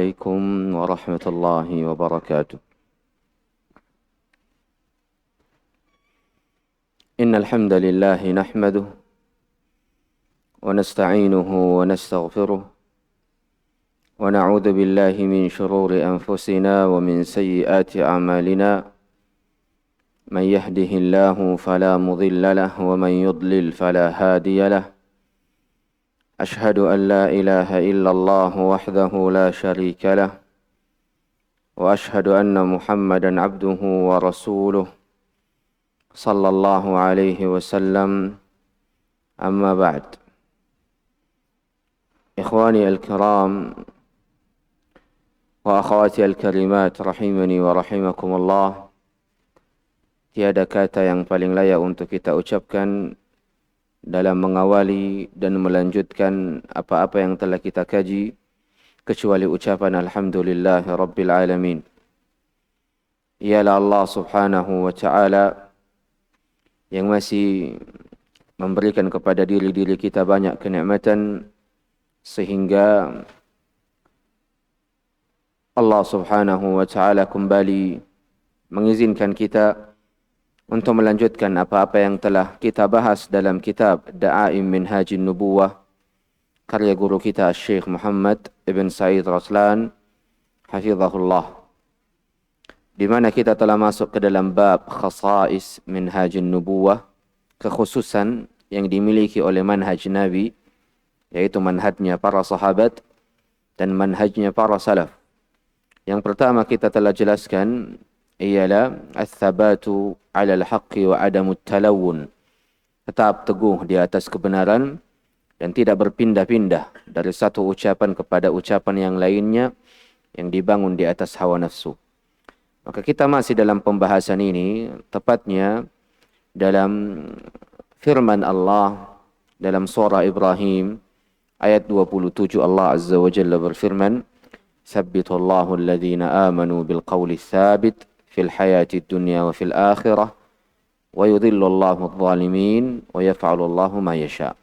عليكم ورحمة الله وبركاته. إن الحمد لله نحمده ونستعينه ونستغفره ونعوذ بالله من شرور أنفسنا ومن سيئات أعمالنا. من يهده الله فلا مضل له ومن يضلل فلا هادي له. أشهد أن لا إله إلا الله وحده لا شريك له وأشهد أن محمدا عبده ورسوله صلى الله عليه وسلم. أما بعد، إخواني الكرام وأخواتي الكريمات رحمني ورحمكم الله. Tiada kata yang paling layak untuk kita ucapkan dalam mengawali dan melanjutkan apa-apa yang telah kita kaji kecuali ucapan Alhamdulillah Rabbil Alamin. Ialah Allah Subhanahu wa Ta'ala yang masih memberikan kepada diri-diri kita banyak kenikmatan sehingga Allah Subhanahu wa Ta'ala kembali mengizinkan kita untuk melanjutkan apa-apa yang telah kita bahas dalam kitab Da'aim Minhajin Nubuwah karya guru kita Syekh Muhammad Ibn Said Raslan hafizahullah, di mana kita telah masuk ke dalam bab khasais Minhajin Nubuwah, kekhususan yang dimiliki oleh manhaj Nabi, yaitu manhajnya para sahabat dan manhajnya para salaf. Yang pertama kita telah jelaskan ialah ats-tsabatu 'ala al-haqqi wa 'adamu at-talawun, tetap teguh di atas kebenaran dan tidak berpindah-pindah dari satu ucapan kepada ucapan yang lainnya yang dibangun di atas hawa nafsu. Maka kita masih dalam pembahasan ini, tepatnya dalam firman Allah dalam surah Ibrahim ayat 27. Allah Azza wa Jalla berfirman, "Sabbitullahu alladhina amanu bil qawli tsabit fil hayati dunya wa fil akhirah wa yudhillu Allahu adh-dhalimin wa yaf'alu Allahu ma yasha."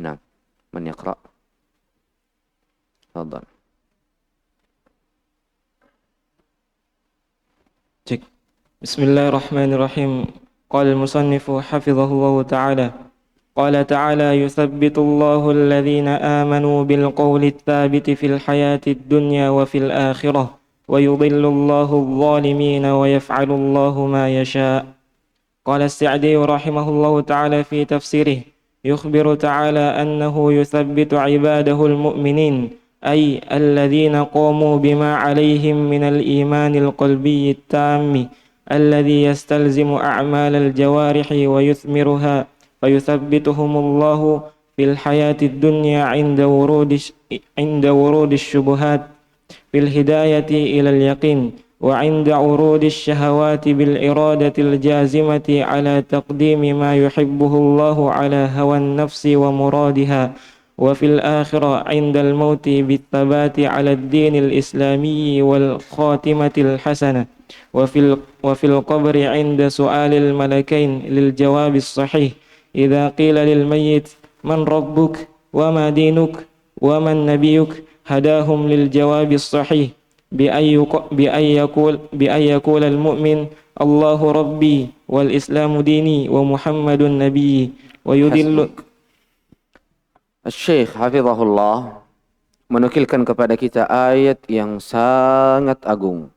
Nah, man yaqra? Tafadhal. Cek. Bismillahirrahmanirrahim. Qala al-musannif hafizahullahu ta'ala. Qala ta'ala yuthabbitu Allahu alladhina amanu bil qawli tsabiti fil hayati dunya wa fil akhirah wa yudhillu Allahu adh-dhalimin wa yaf'alu Allahu ma yasha'. Qala as-Sa'di rahimahullahu ta'ala fi tafsirih yukhbiru ta'ala annahu yuthabbitu 'ibadahu al-mu'minin أي الذين قاموا بما عليهم من الإيمان القلبي التام الذي يستلزم أعمال الجوارح ويثمرها فيثبتهم الله في الحياة الدنيا عند ورود الشبهات في الهداية إلى اليقين وعند عروض الشهوات بالإرادة الجازمة على تقديم ما يحبه الله على هوى النفس ومرادها وفي الآخرة عند الموت بالثبات على الدين الإسلامي والخاتمة الحسنة وفي القبر عند سؤال الملكين للجواب الصحيح إذا قيل للميت من ربك وما دينك ومن نبيك هداهم للجواب الصحيح بأن يقول المؤمن الله ربي والإسلام ديني ومحمد نبي ويدل. Syekh hafizahullah menukilkan kepada kita ayat yang sangat agung,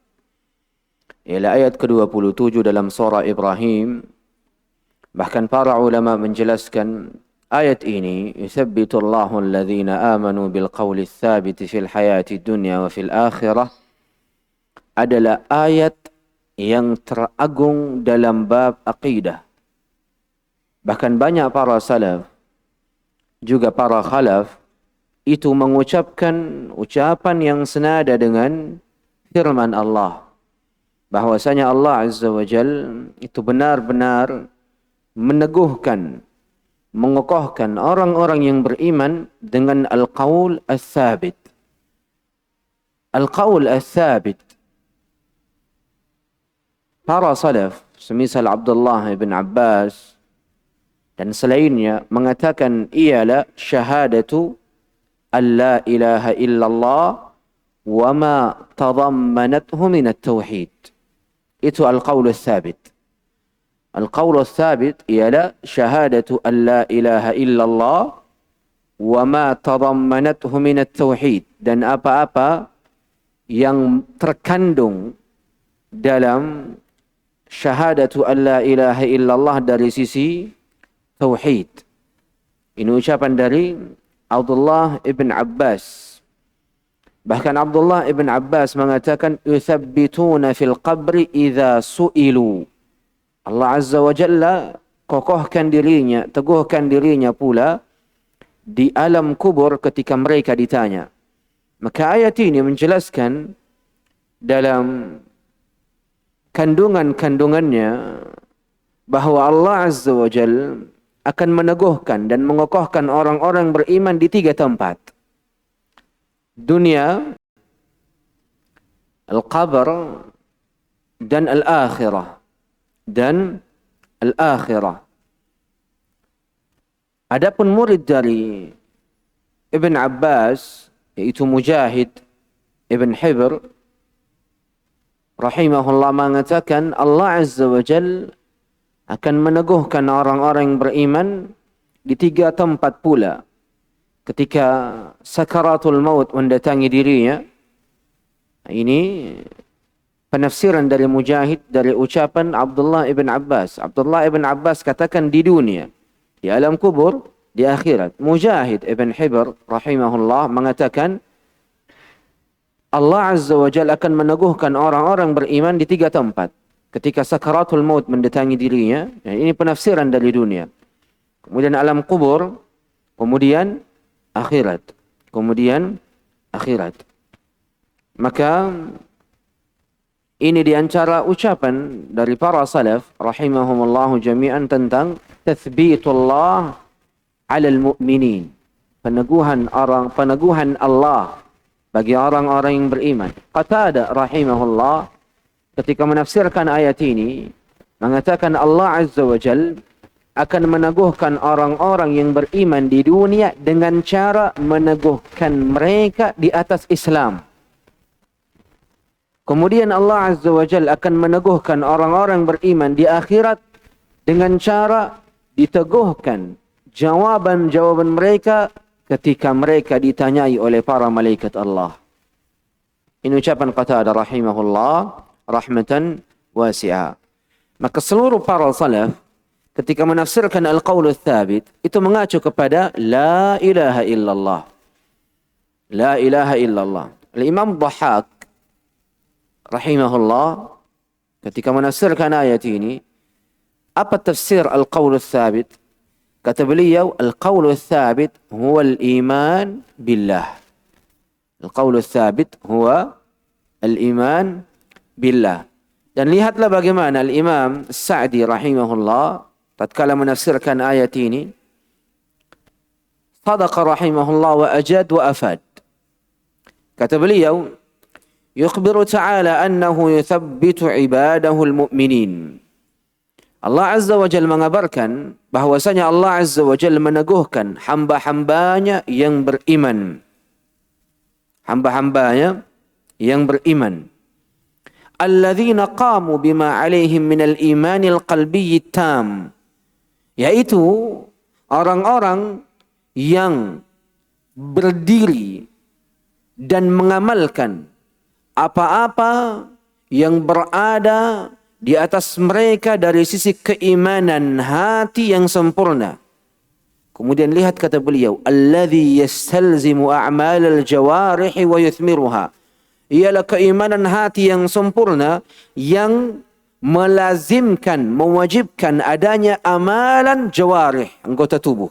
ialah ayat ke-27 dalam surah Ibrahim. Bahkan para ulama menjelaskan ayat ini, yuthabbitullahu alladhina amanu bil qawli tsabiti fil hayati dunya wa fil akhirah, adalah ayat yang teragung dalam bab aqidah. Bahkan banyak para salaf juga para khalaf itu mengucapkan ucapan yang senada dengan firman Allah, bahwasanya Allah Azza wa Jal itu benar-benar meneguhkan, mengokohkan orang-orang yang beriman dengan al-qaul ats-tsabit. Al-qaul ats-tsabit, para salaf semisal Abdullah bin Abbas dan selainnya mengatakan ialah syahadatu an la ilaha illallah وما تضمنته من التوحيد. Itu al-qaul ats-tsabit. Al-qaul ats-tsabit ialah syahadatu an la ilaha illallah wa ma tadammanathu min at-tauhid, dan apa-apa yang terkandung dalam syahadatu an la ilaha illallah dari sisi tauhid. Ini ucapan dari Abdullah ibn Abbas. Bahkan Abdullah ibn Abbas mengatakan yuthabbituna fil qabri idza su'ilu. Allah Azza wa Jalla kokohkan dirinya, teguhkan dirinya pula di alam kubur ketika mereka ditanya. Maka ayat ini menjelaskan dalam kandungan-kandungannya bahwa Allah Azza wa Jalla akan meneguhkan dan mengokohkan orang-orang beriman di 3 tempat. Dunia, al-qabr, dan al-akhirah. Adapun murid dari Ibn Abbas, yaitu Mujahid Ibn Hibr rahimahullah, mengatakan Allah Azza wa Jal akan meneguhkan orang-orang beriman di 3 tempat pula. Ketika sakaratul maut mendatangi dirinya. Ini penafsiran dari Mujahid dari ucapan Abdullah ibn Abbas. Abdullah ibn Abbas katakan di dunia, di alam kubur, di akhirat. Mujahid ibn Hibr rahimahullah mengatakan Allah Azza wa Jalla akan meneguhkan orang-orang beriman di 3 tempat. Ketika sakaratul maut mendatangi dirinya. Ini penafsiran dari dunia. Kemudian alam kubur. Kemudian akhirat. Maka ini di antara ucapan dari para salaf rahimahumullah jami'an tentang tathbitullah 'alal mu'minin. Peneguhan Allah bagi orang-orang yang beriman. Qatadah rahimahullah ketika menafsirkan ayat ini mengatakan Allah Azza wa Jalla akan meneguhkan orang-orang yang beriman di dunia dengan cara meneguhkan mereka di atas Islam. Kemudian Allah Azza wa Jalla akan meneguhkan orang-orang beriman di akhirat dengan cara diteguhkan jawaban-jawaban mereka ketika mereka ditanyai oleh para malaikat Allah. Ini ucapan Qatadah rahimahullah rahmatan wasi'ah. Maka seluruh para salaf ketika menafsirkan al-qaul ats-tsabit itu mengacu kepada la ilaha illallah. La ilaha illallah. Al-Imam Dhahhak rahimahullah ketika menafsirkan ayat ini, apa tafsir al-qaul ats-tsabit? Kata beliau, al-qaul ats-tsabit huwa al-iman billah. Al-qaul ats-tsabit huwa al-iman billah. Dan lihatlah bagaimana al-Imam Sa'di rahimahullah tatkala menafsirkan ayat ini, sadaqa rahimahullah wa ajad wa afad. Kata beliau, yukhbiru ta'ala annahu yuthabbitu ibadahu al-mu'minin. Allah Azza wa Jalla mengabarkan bahwasanya Allah Azza wa Jalla meneguhkan hamba-hambanya yang beriman. Hamba-hambanya yang beriman. Alladzina qamu bima alaihim minal imanil qalbiyyi tam. Yaitu orang-orang yang berdiri dan mengamalkan apa-apa yang berada di atas mereka dari sisi keimanan hati yang sempurna. Kemudian lihat kata beliau, alladzi yastalzimu a'malal jawarihi wa yuthmiruha. Ialah keimanan hati yang sempurna yang melazimkan, mewajibkan adanya amalan jawarih, anggota tubuh.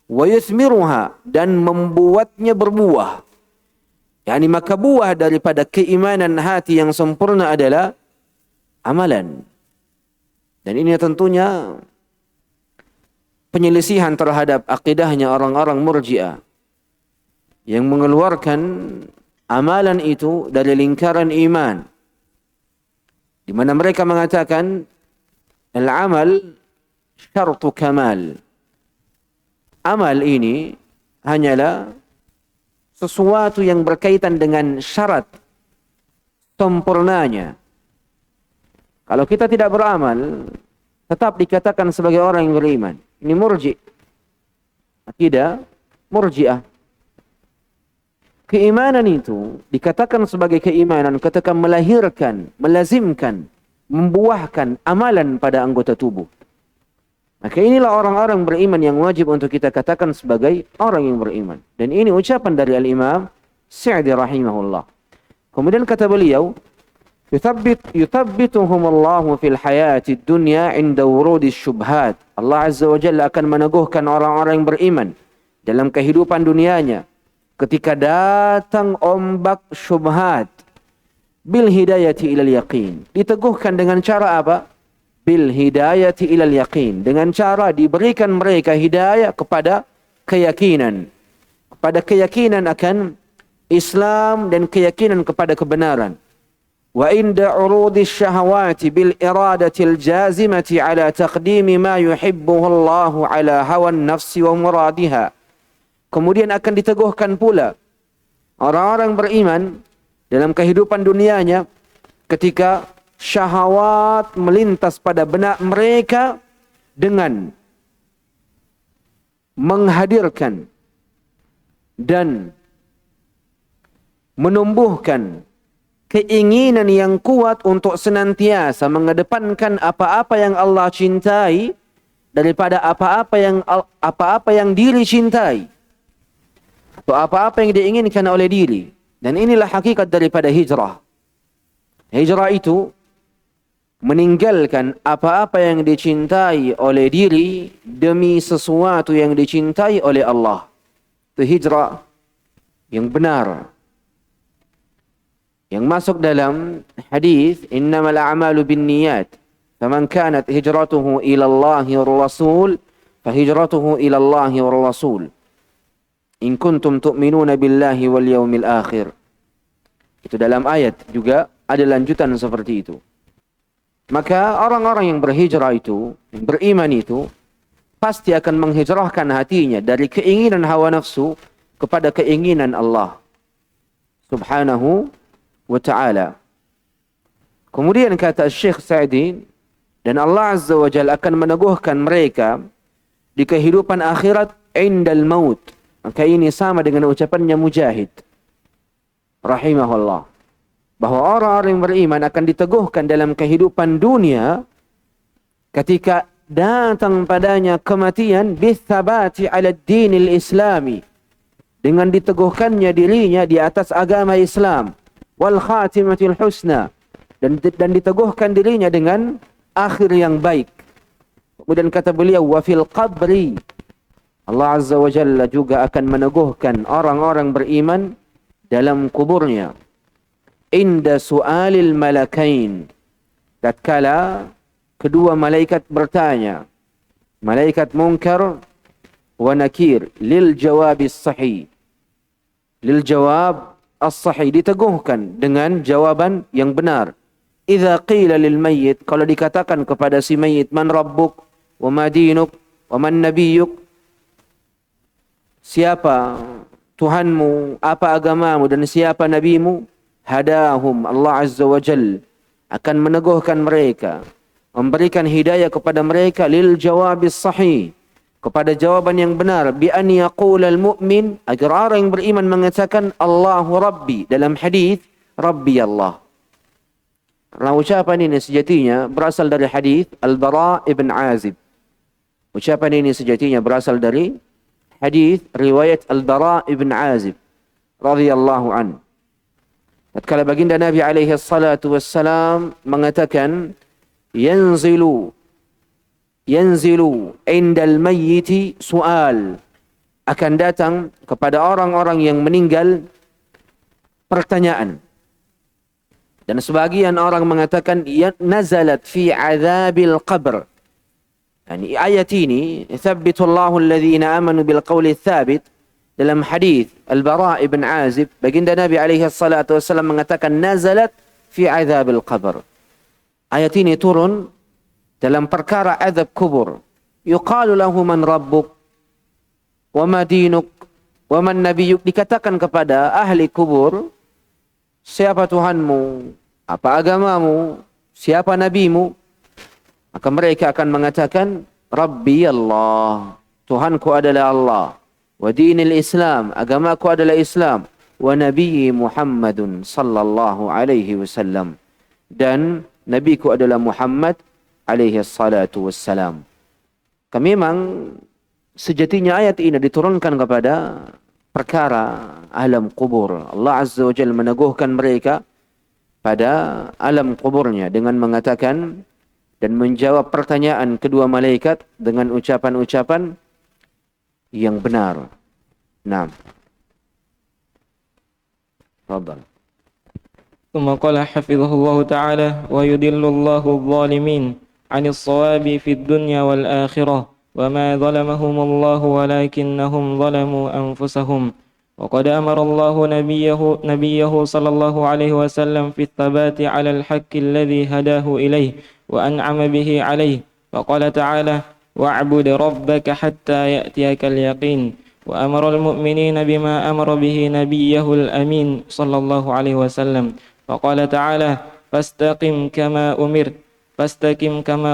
Wa yuthmiruha, dan membuatnya berbuah. Yani maka buah daripada keimanan hati yang sempurna adalah amalan. Dan ini tentunya penyelisihan terhadap akidahnya orang-orang Murji'ah yang mengeluarkan amalan itu dari lingkaran iman, di mana mereka mengatakan al-amal syartu kamal. Amal ini hanyalah sesuatu yang berkaitan dengan syarat sempurnanya. Kalau kita tidak beramal, tetap dikatakan sebagai orang yang beriman. Ini murji. Akidah murji'ah. Keimanan itu dikatakan sebagai keimanan ketika melahirkan, melazimkan, membuahkan amalan pada anggota tubuh. Maka inilah orang-orang beriman yang wajib untuk kita katakan sebagai orang yang beriman. Dan ini ucapan dari Al-Imam Sa'di rahimahullah. Kemudian kata beliau, yuthabbituhum Allahu fil hayati dunya inda wurudis syubhat. Allah Azza wa Jalla akan meneguhkan orang-orang yang beriman dalam kehidupan dunianya ketika datang ombak syubhat, bil hidayati ilal yaqin. Diteguhkan dengan cara apa? Bil hidayati ilal yaqin. Dengan cara diberikan mereka hidayah kepada keyakinan. Kepada keyakinan akan Islam dan keyakinan kepada kebenaran. Wa inda urudis syahawati bil iradatil jazimati ala taqdimi ma yuhibbuhu Allahu ala hawan nafsi wa muradiha. Kemudian akan diteguhkan pula orang-orang beriman dalam kehidupan dunianya ketika syahwat melintas pada benak mereka dengan menghadirkan dan menumbuhkan keinginan yang kuat untuk senantiasa mengedepankan apa-apa yang Allah cintai daripada apa-apa yang diri cintai. Atau apa-apa yang diinginkan oleh diri. Dan inilah hakikat daripada hijrah. Hijrah itu meninggalkan apa-apa yang dicintai oleh diri demi sesuatu yang dicintai oleh Allah. Itu hijrah yang benar. Yang masuk dalam hadis innamal a'malu binniyat. Faman kanat hijratuhu ila Allahi wa Rasul, fa hijratuhu ila Allahi wa Rasul. In kuntum tu'minuna billahi wal yawmil akhir. Itu dalam ayat juga ada lanjutan seperti itu. Maka orang-orang yang berhijrah itu, yang beriman itu, pasti akan menghijrahkan hatinya dari keinginan hawa nafsu kepada keinginan Allah Subhanahu wa ta'ala. Kemudian kata Syekh Sa'di, dan Allah Azza wa Jalla akan meneguhkan mereka di kehidupan akhirat indal maut. Maka ini sama dengan ucapannya Mujahid rahimahullah, bahwa orang-orang yang beriman akan diteguhkan dalam kehidupan dunia ketika datang padanya kematian bithabati ala dinil islami, dengan diteguhkannya dirinya di atas agama Islam, wal khatimatil husna, dan diteguhkan dirinya dengan akhir yang baik. Kemudian kata beliau, wa fil qabri, Allah Azza wa Jalla juga akan meneguhkan orang-orang beriman dalam kuburnya. Inda su'alil malakain, tatkala kedua malaikat bertanya, malaikat Munkar wa Nakir, lil jawab as-sahih. Lil jawab as-sahih, diteguhkan dengan jawaban yang benar. Idza qila lil mayyit, kalau dikatakan kepada si mayit, man rabbuk wa ma dinuk wa man nabiyyuk, siapa Tuhanmu, apa agamamu, dan siapa nabimu? Hadahum, Allah Azza wa Jal akan meneguhkan mereka, memberikan hidayah kepada mereka lil jawabis sahih, kepada jawaban yang benar, bi an yaqulal mu'min, agar orang yang beriman mengatakan Allahu Rabbi, dalam hadis Rabbi Allah. Karena ucapan ini sejatinya berasal dari hadis Al-Bara ibn Azib. Ucapan ini sejatinya berasal dari hadis riwayat Al-Bara ibn Azib radhiyallahu an. Tatkala baginda Nabi alaihi salatu wassalam mengatakan yanzilu indal mayyiti su'al, akan datang kepada orang-orang yang meninggal pertanyaan. Dan sebagian orang mengatakan nazalat fi azabil qabr. Yani ayat ini, thabbitu Allahu alladhina amanu bil qawli thabit, dalam hadis Al-Bara ibn Azib, baginda Nabi alaihi salatu wasallam mengatakan nazalat fi azabil qabr. Ayat ini turun dalam perkara azab kubur. Yuqalu lahu man rabbuk wa ma dinuk, Wa man nabiyyuk, dikatakan kepada ahli kubur, siapa Tuhanmu? Apa agamamu? Siapa nabimu? Maka mereka akan mengatakan, Rabbi Allah, Tuhanku adalah Allah. Wa dinil Islam, agamaku adalah Islam. Wa nabiyyi Muhammadun sallallahu alaihi wasallam, dan nabiku adalah Muhammad alaihi salatu wassalam. Memang sejatinya ayat ini diturunkan kepada perkara alam kubur. Allah Azza wa Jalla meneguhkan mereka pada alam kuburnya dengan mengatakan dan menjawab pertanyaan kedua malaikat dengan ucapan-ucapan yang benar. Naam. Tafadhal. ثم قال حفظه الله تعالى: ويضل الله الظالمين عن الصواب في الدنيا والآخرة وما ظلمهم الله ولكنهم ظلموا أنفسهم. وقد أمر الله نبيه صلى الله عليه وسلم في الثبات على الحق الذي هداه إليه وأنعم به عليه، فقال تعالى: واعبد ربك حتى يأتيك اليقين. وأمر المؤمنين بما أمر به نبيه الأمين صلى الله عليه وسلم، فقال تعالى: فاستقم كما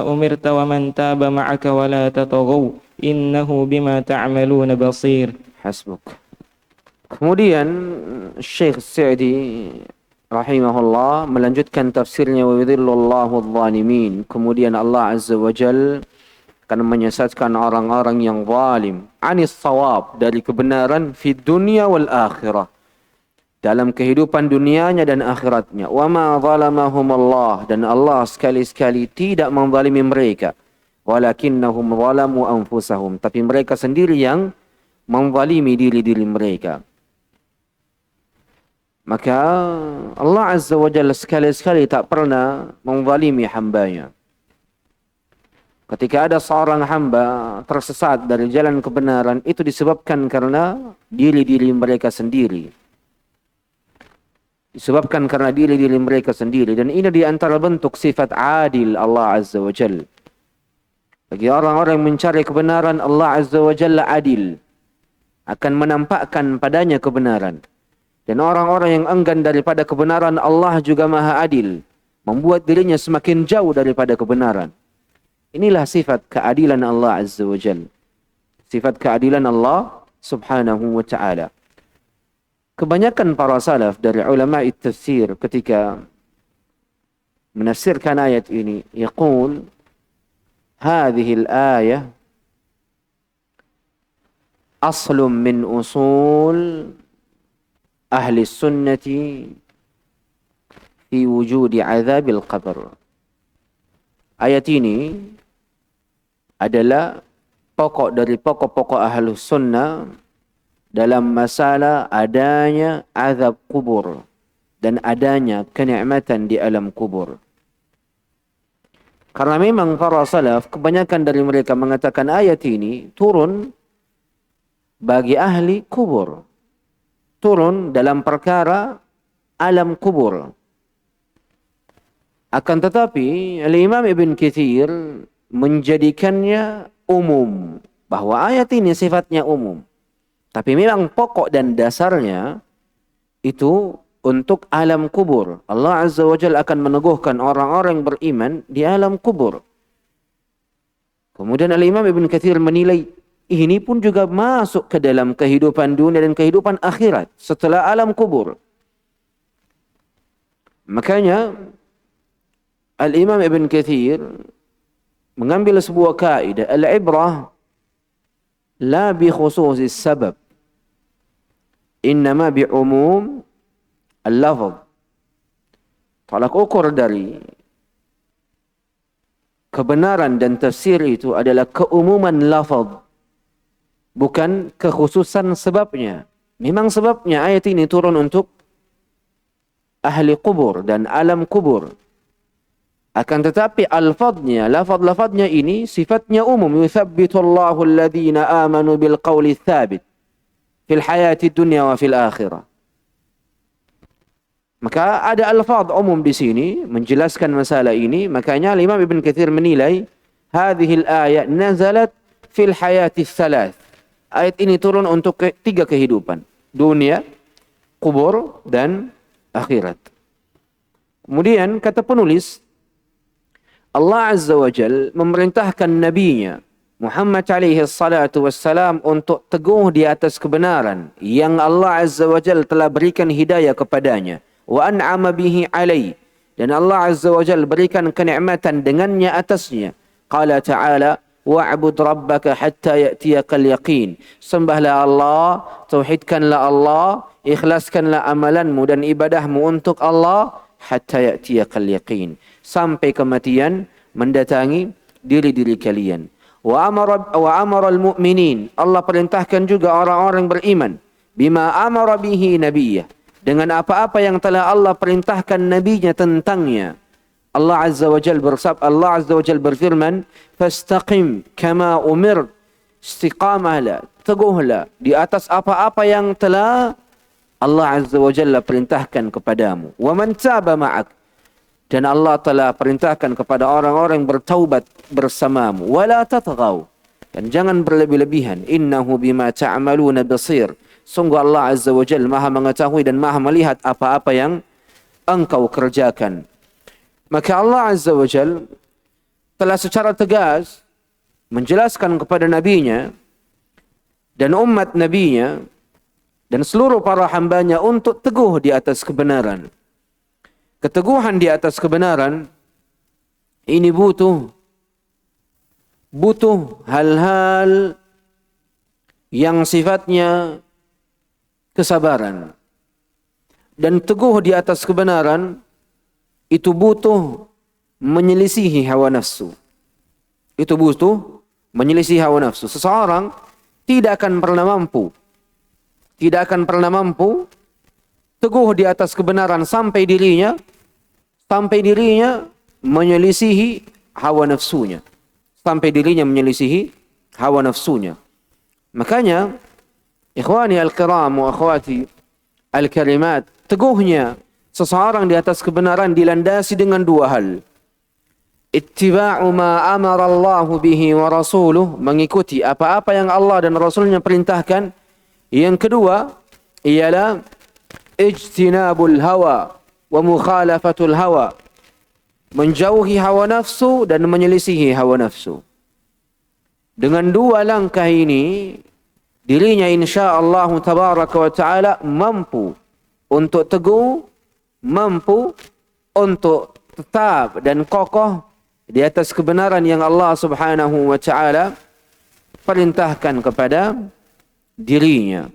أمرت ومن تاب معك ولا تطغوا إنه بما تعملون بصير. Hasbuk. Kemudian Syekh Sa'di rahimahullah melanjutkan tafsirnya, wa yudhillullahu adh-dhalimin. Kemudian Allah Azza wa Jalla akan menyesatkan orang-orang yang zalim, anis sawab, dari kebenaran, fi dunya wal akhirah, dalam kehidupan dunianya dan akhiratnya. Wa ma zalamahum Allah, dan Allah sekali-sekali tidak menzalimi mereka. Walakinnahum zalamu anfusahum, tapi mereka sendiri yang menzalimi diri-diri mereka. Maka Allah Azza wa Jalla sekali-sekali tak pernah menzalimi hambanya. Ketika ada seorang hamba tersesat dari jalan kebenaran, itu disebabkan karena diri-diri mereka sendiri. Disebabkan karena diri-diri mereka sendiri. Dan ini di antara bentuk sifat adil Allah Azza wa Jalla. Bagi orang-orang yang mencari kebenaran, Allah Azza wa Jalla adil, akan menampakkan padanya kebenaran. Dan orang-orang yang enggan daripada kebenaran, Allah juga maha adil, membuat dirinya semakin jauh daripada kebenaran. Inilah sifat keadilan Allah Azza wa Jalla. Sifat keadilan Allah subhanahu wa ta'ala. Kebanyakan para salaf dari ulama tafsir ketika menafsirkan ayat ini, yaqul, hadhihi al-ayah aslun min usul ahli sunnati fi wujudi azabil qabr. Ayat ini adalah pokok dari pokok-pokok ahli sunnah dalam masalah adanya azab kubur dan adanya kenikmatan di alam kubur. Karena memang para salaf, kebanyakan dari mereka mengatakan ayat ini turun bagi ahli kubur, turun dalam perkara alam kubur. Akan tetapi Al-Imam Ibn Katsir menjadikannya umum, bahwa ayat ini sifatnya umum. Tapi memang pokok dan dasarnya itu untuk alam kubur. Allah Azza wa Jalla akan meneguhkan orang-orang beriman di alam kubur. Kemudian Al-Imam Ibn Katsir menilai ini pun juga masuk ke dalam kehidupan dunia dan kehidupan akhirat setelah alam kubur. Makanya Al-Imam Ibn Katsir mengambil sebuah kaidah, al-ibrah la bi khususis sabab, innama bi umum al-lafz. Tolak ukur dari kebenaran dan tafsir itu adalah keumuman lafaz, bukan kekhususan sebabnya. Memang sebabnya ayat ini turun untuk ahli kubur dan alam kubur. Akan tetapi alfadnya, lafaz-lafaznya ini sifatnya umum. Yuthabbitullahu alladhina amanu bil qawli thabit fil hayati dunya wa fil akhirah. Maka ada alfaz umum di sini menjelaskan masalah ini. Makanya Imam Ibn Katsir menilai hadhil ayat nazalat fil hayati thalath. Ayat ini turun untuk tiga kehidupan. Dunia, kubur, dan akhirat. Kemudian kata penulis, Allah Azza wa Jal memerintahkan nabinya Muhammad alaihi salatu wassalam untuk teguh di atas kebenaran yang Allah Azza wa Jal telah berikan hidayah kepadanya. Wa an'ama bihi alaihi. Dan Allah Azza wa Jal berikan kenikmatan dengannya atasnya. Qala ta'ala, wa'bud rabbaka hatta ya'tiyakal yaqin. Sembahlah Allah, tauhidkanlah Allah, ikhlaskanlah amalanmu dan ibadahmu untuk Allah hatta ya'tiyakal yaqin, sampai kematian mendatangi diri-diri kalian. Wa amara al-mu'minin, Allah perintahkan juga orang-orang beriman, bima amara bihi nabiyyah, dengan apa-apa yang telah Allah perintahkan nabinya tentangnya. Allah Azza wa Jal berfirman, fastaqim kama umir, istiqamahlah, teguhlah di atas apa-apa yang telah Allah Azza wa Jalla perintahkan kepadamu. Wa man taba ma'ak, dan Allah telah perintahkan kepada orang-orang yang bertaubat bersamamu. Wala tatghaw, dan jangan berlebih-lebihan. Innahu bima ta'maluna basir, sungguh Allah Azza wa Jalla Maha mengetahui dan Maha melihat apa-apa yang engkau kerjakan. Maka Allah Azza wa Jal telah secara tegas menjelaskan kepada nabinya dan umat nabinya dan seluruh para hambanya untuk teguh di atas kebenaran. Keteguhan di atas kebenaran ini butuh hal-hal yang sifatnya kesabaran. Dan teguh di atas kebenaran itu butuh menyelisihi hawa nafsu. Itu butuh menyelisihi hawa nafsu. Seseorang tidak akan pernah mampu teguh di atas kebenaran sampai dirinya menyelisihi hawa nafsunya. Makanya, ikhwani al-kiram wa akhwati al-karimat, teguhnya seseorang di atas kebenaran dilandasi dengan dua hal. Ittiba'u ma amara Allah bihi wa rasuluh, mengikuti apa-apa yang Allah dan Rasulnya perintahkan. Yang kedua ialah ijtinabul hawa wa mukhalafatul hawa, menjauhi hawa nafsu dan menyelisihi hawa nafsu. Dengan dua langkah ini, dirinya insya-Allah tabaraka wa ta'ala mampu untuk teguh, mampu untuk tetap dan kokoh di atas kebenaran yang Allah Subhanahu wa ta'ala perintahkan kepada dirinya.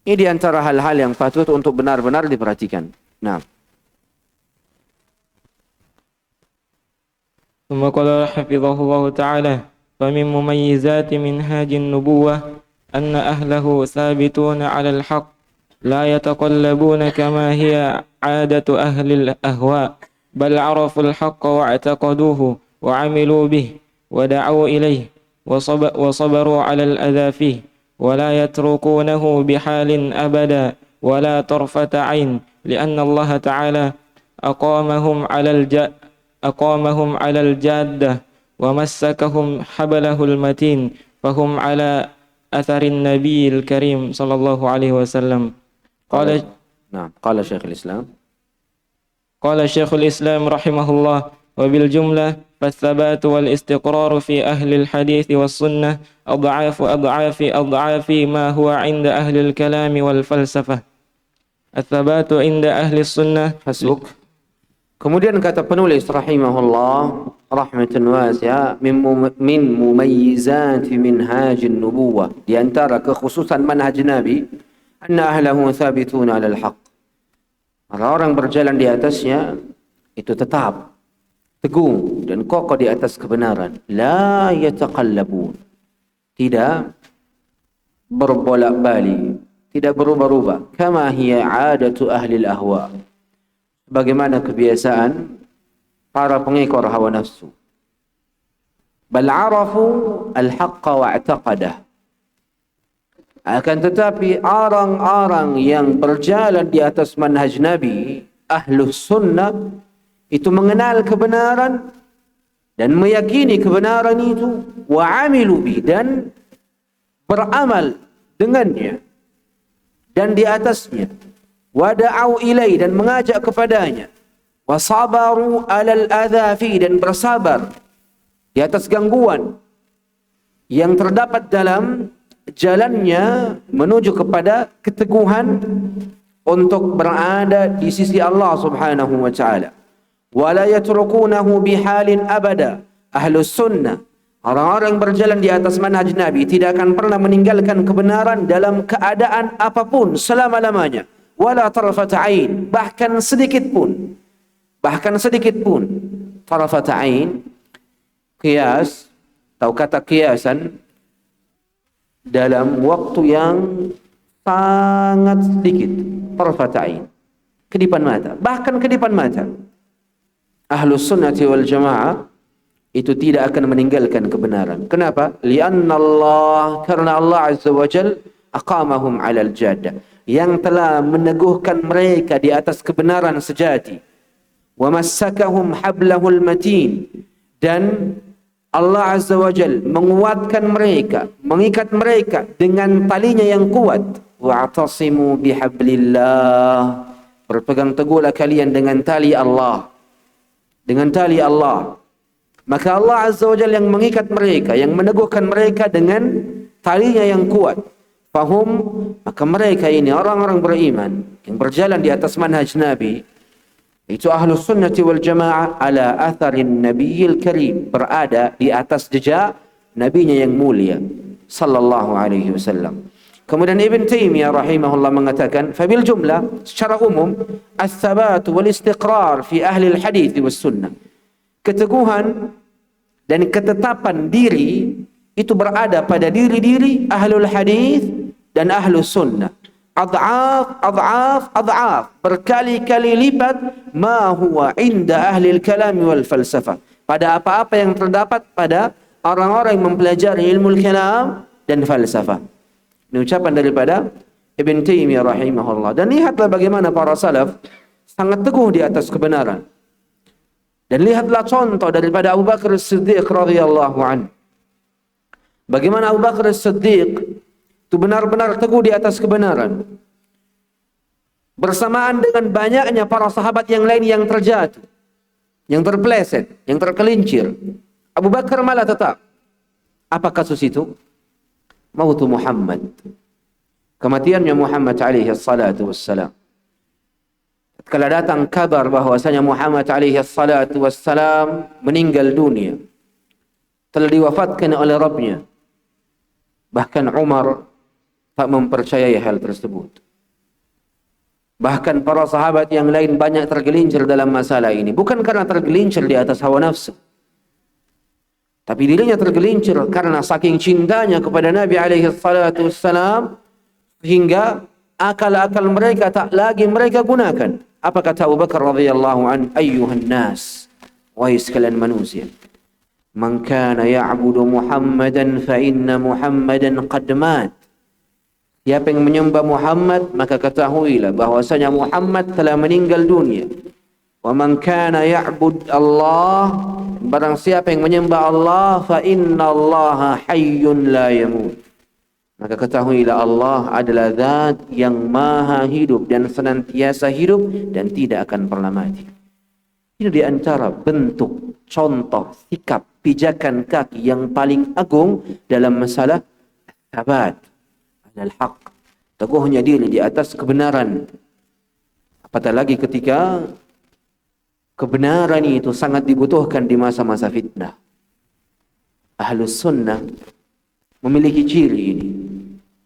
Ini di antara hal-hal yang patut untuk benar-benar diperhatikan. Nah. ثم قال حفظه الله تعالى فمن مميزات منهاج النبوة أن أهله ثابتون على الحق لا يتقلبون كما هي عادة أهل الأهواء بل عرفوا الحق واعتقدوه وعملوا به ودعوا إليه وصبروا على الأذى فيه ولا يتركونه بحال أبدا ولا طرفة عين لأن الله تعالى أقامهم على الجادة ومسكهم حبله المتين فهم على أثر النبي الكريم صلى الله عليه وسلم. قال شيخ الإسلام رحمه الله وبالجملة فالثبات والاستقرار في أهل الحديث والسنة أضعاف ما هو عند أهل الكلام والفلسفة. الثبات عند أهل السنة. Hasbuk. Kemudian kata penulis rahimahullah rahmatan wasi'ah, min mumayyizat minhaj an-nubuwah, di antara kekhususan manhaj Nabi, anna ahlahu thabituna 'ala al-haq, orang berjalan di atasnya itu tetap teguh dan kokoh di atas kebenaran. La yataqallabun, tidak berbolak-balik, tidak berubah-ubah. Kama hiya 'adatu ahli al-ahwa, bagaimana kebiasaan para pengekor hawa nafsu. Bal arafu al-haqqa wa i'taqadah, akan tetapi orang-orang yang berjalan di atas manhaj Nabi, ahlus sunnah, itu mengenal kebenaran dan meyakini kebenaran itu, wa amilu bi, dan beramal dengannya dan di atasnya, wa da'au ilai, dan mengajak kepadanya, wa sabaru 'alal adza fi, dan bersabar di atas gangguan yang terdapat dalam jalannya menuju kepada keteguhan untuk berada di sisi Allah Subhanahu wa taala. Wa la yatrukunahu bihalin abada. Ahlus sunnah, orang-orang yang berjalan di atas manhaj Nabi, tidak akan pernah meninggalkan kebenaran dalam keadaan apapun selama-lamanya. Wala tarfat ain, bahkan sedikit pun. Tarfat ain, qiyas atau kata qiyasan dalam waktu yang sangat sedikit. Tarfat ain, kedipan mata, bahkan kedipan mata. Ahlus sunnati wal jamaah itu tidak akan meninggalkan kebenaran. Kenapa? Lianna Allah, karena Allah Azza wa Jal aqamahum 'alal jaddah, yang telah meneguhkan mereka di atas kebenaran sejati. Wa massakahum hablahul matin, dan Allah Azza wa Jal menguatkan mereka, mengikat mereka dengan talinya yang kuat. Wa'tasimu bihablillah, berpegang teguhlah kalian dengan tali Allah. Dengan tali Allah. Maka Allah Azza wa Jalla yang mengikat mereka, yang meneguhkan mereka dengan talinya yang kuat. Fahum, maka mereka ini orang-orang beriman yang berjalan di atas manhaj Nabi, itu ahlus sunnati wal jamaah ala atharin nabiyil karim, berada di atas jejak nabinya yang mulia sallallahu alaihi wasallam. Kemudian Ibn Taimiyah rahimahullah mengatakan, fabil jumlah, secara umum, as-sabat wal istiqrar fi ahli al-hadith was sunnah, keteguhan dan ketetapan diri itu berada pada diri-diri ahlul hadis dan ahlus sunnah. Ad'af, berkali-kali lipat ma huwa inda ahli al-kalam wal falsafah, pada apa-apa yang terdapat pada orang-orang yang mempelajari ilmu al-kalam dan falsafah. Ini ucapan daripada Ibn Taimiyah rahimahullah. Dan lihatlah bagaimana para salaf sangat teguh di atas kebenaran. Dan lihatlah contoh daripada Abu Bakar As-Siddiq radhiyallahu anhu. Bagaimana Abu Bakar As-Siddiq itu benar-benar teguh di atas kebenaran. Bersamaan dengan banyaknya para sahabat yang lain yang terjatuh, yang terpeleset, yang tergelincir, Abu Bakar malah tetap. Apa kasus itu? Mautu Muhammad, kematiannya Muhammad alaihi salatu wassalam. Tatkala datang kabar bahwasanya Muhammad alaihi salatu wassalam meninggal dunia, telah diwafatkan oleh Rabbnya, bahkan Umar tak mempercayai hal tersebut. Bahkan para sahabat yang lain banyak tergelincir dalam masalah ini, bukan karena tergelincir di atas hawa nafsu, tapi dirinya tergelincir karena saking cintanya kepada Nabi alaihi salatu wassalam, hingga akal-akal mereka tak lagi mereka gunakan. Apa kata Abu Bakar radhiyallahu an? Ayyuhan nas, wahai sekalian manusia, man kana ya'budu Muhammadan fa inna Muhammadan qad mat. Siapa yang menyembah Muhammad, maka ketahuilah bahwasanya Muhammad telah meninggal dunia. Wa man kana ya'bud Allah, barang siapa yang menyembah Allah, fa inna Allah hayyun la yamut, maka ketahuilah Allah adalah zat yang maha hidup dan senantiasa hidup dan tidak akan pernah mati. Ini di antara bentuk, contoh, sikap, pijakan kaki yang paling agung dalam masalah sabat alal haq, teguhnya diri di atas kebenaran. Apatah lagi ketika kebenaran itu sangat dibutuhkan di masa-masa fitnah. Ahlus sunnah memiliki ciri ini,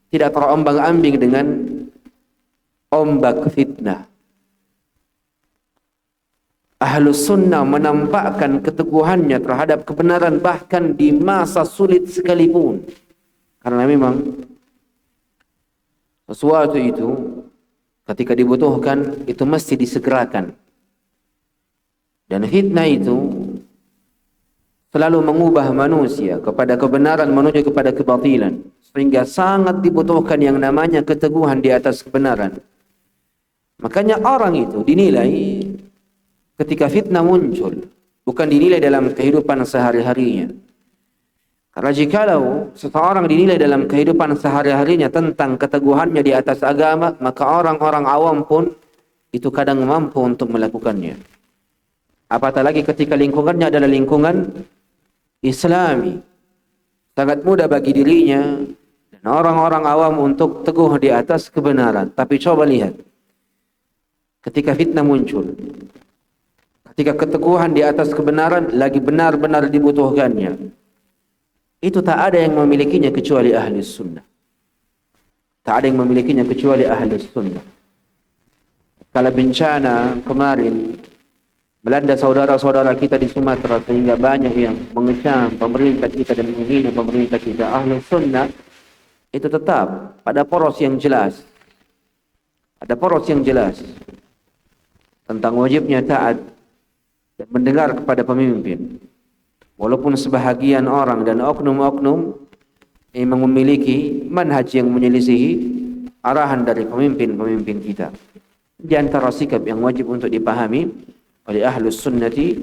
tidak terombang-ambing dengan ombak fitnah. Ahlus sunnah menampakkan keteguhannya terhadap kebenaran bahkan di masa sulit sekalipun. Karena memang sesuatu itu ketika dibutuhkan itu mesti disegerakan. Dan fitnah itu selalu mengubah manusia kepada kebenaran menuju kepada kebatilan, sehingga sangat dibutuhkan yang namanya keteguhan di atas kebenaran. Makanya orang itu dinilai ketika fitnah muncul, bukan dinilai dalam kehidupan sehari-harinya. Karena jikalau seseorang dinilai dalam kehidupan sehari-harinya tentang keteguhannya di atas agama, maka orang-orang awam pun itu kadang mampu untuk melakukannya. Apatah lagi ketika lingkungannya adalah lingkungan Islami. Sangat mudah bagi dirinya dan orang-orang awam untuk teguh di atas kebenaran. Tapi coba lihat, ketika fitnah muncul, ketika keteguhan di atas kebenaran lagi benar-benar dibutuhkannya, itu tak ada yang memilikinya kecuali ahli sunnah. Tak ada yang memilikinya kecuali ahli sunnah. Kalau bencana kemarin melanda saudara-saudara kita di Sumatera sehingga banyak yang mengecam pemerintah kita dan menghina pemerintah kita, ahli sunnah itu tetap pada poros yang jelas. Ada poros yang jelas tentang wajibnya taat dan mendengar kepada pemimpin. Walaupun sebahagian orang dan oknum-oknum memang memiliki manhaj yang menyelisihi arahan dari pemimpin-pemimpin kita. Di antara sikap yang wajib untuk dipahami oleh ahlus sunnati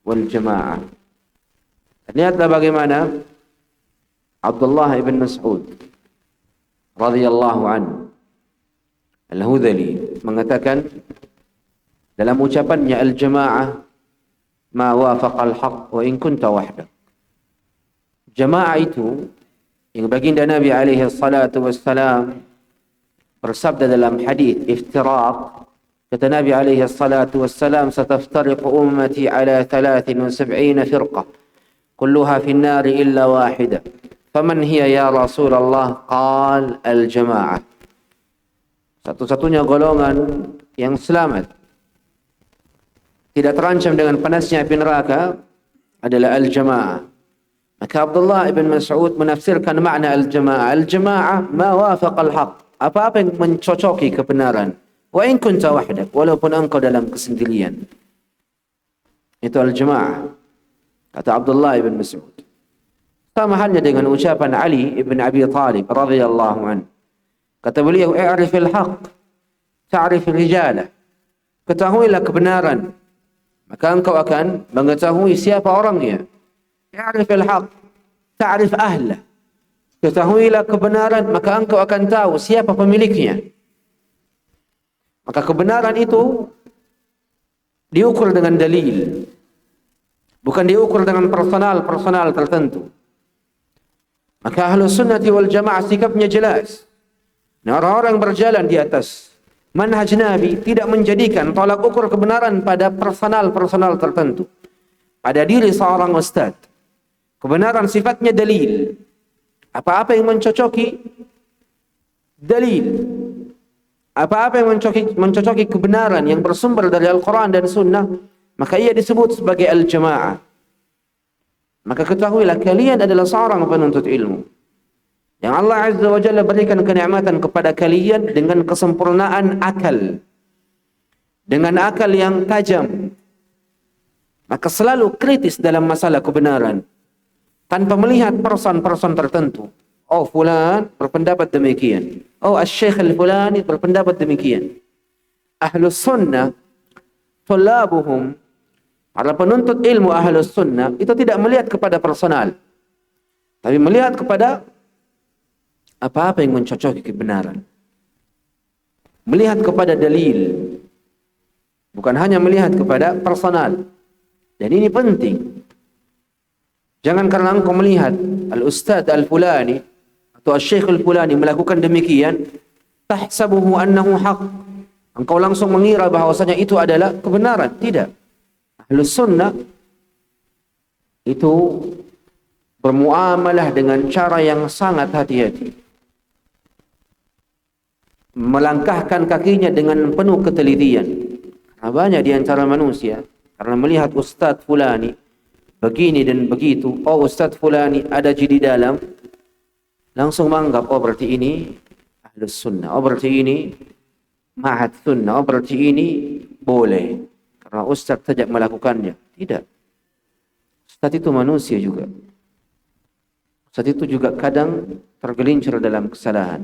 wal jamaah. Lihatlah bagaimana Abdullah ibn Mas'ud radhiyallahu anhu Al-Hudhali mengatakan dalam ucapannya al-jamaah ma wafaqal haqq wa in kunta wahdak. Jamaah itu yang baginda Nabi alaihi salatu wassalam bersabda dalam hadis iftiraq, kata Nabi alaihi salatu wassalam, sataftariq ummati ala 73 firqah kulluha fi an-nar illa wahidah faman hiya ya Rasulullah? Qal al-jamaah. Satu-satunya golongan yang selamat, tidak terancam dengan panasnya api neraka, adalah al-jamaah. Maka Abdullah ibn Mas'ud menafsirkan makna al-jamaah. Al-jamaah ma wafaqa al-haq, apa-apa yang mencocoki kebenaran. Wa in kunta wahdak, walaupun engkau dalam kesendirian. Itu al-jamaah, kata Abdullah ibn Mas'ud. Sama halnya dengan ucapan Ali ibn Abi Talib radhiyallahu anhu. Kata beliau, i'rifil haq ta'rifil rijalah. Ketahuilah kebenaran, maka engkau akan mengetahui siapa orangnya. I'rifil haq ta'rif ahlah. Ketahuilah kebenaran, maka engkau akan tahu siapa pemiliknya. Maka kebenaran itu diukur dengan dalil, bukan diukur dengan personal tertentu. Maka ahlus sunnati wal jamaah sikapnya jelas. Nah, orang-orang berjalan di atas manhaj Nabi tidak menjadikan tolak ukur kebenaran pada personal tertentu, pada diri seorang ustaz. Kebenaran sifatnya dalil. Apa-apa yang mencocoki dalil, apa-apa yang mencocoki kebenaran yang bersumber dari Al-Quran dan Sunnah, maka ia disebut sebagai al-jamaah. Maka ketahuilah kalian adalah seorang penuntut ilmu yang Allah Azza wa Jalla berikan kenikmatan kepada kalian dengan kesempurnaan akal, dengan akal yang tajam. Maka selalu kritis dalam masalah kebenaran, tanpa melihat person tertentu. Oh, fulan berpendapat demikian. Oh, asy-syekh al-fulani berpendapat demikian. Ahlus sunnah, thulabuhum, para penuntut ilmu ahlus sunnah itu tidak melihat kepada personal, tapi melihat kepada apa-apa yang mencocoki kebenaran. Melihat kepada dalil, bukan hanya melihat kepada personal. Dan ini penting. Jangan karena engkau melihat al-ustadz al-fulani atau al-syekh al-fulani melakukan demikian, tahsabuhu annahu haq, engkau langsung mengira bahwasanya itu adalah kebenaran. Tidak. Ahlus sunnah itu bermuamalah dengan cara yang sangat hati-hati, melangkahkan kakinya dengan penuh ketelitian. Karena banyak di antara manusia, karena melihat ustadz fulani begini dan begitu, oh ustadz fulani ada di dalam, langsung menganggap, oh berarti ini ahlus sunnah, oh berarti ini ma'had sunnah, oh berarti ini boleh karena ustadz saja melakukannya. Tidak. Ustadz itu manusia juga. Ustadz itu juga kadang tergelincir dalam kesalahan.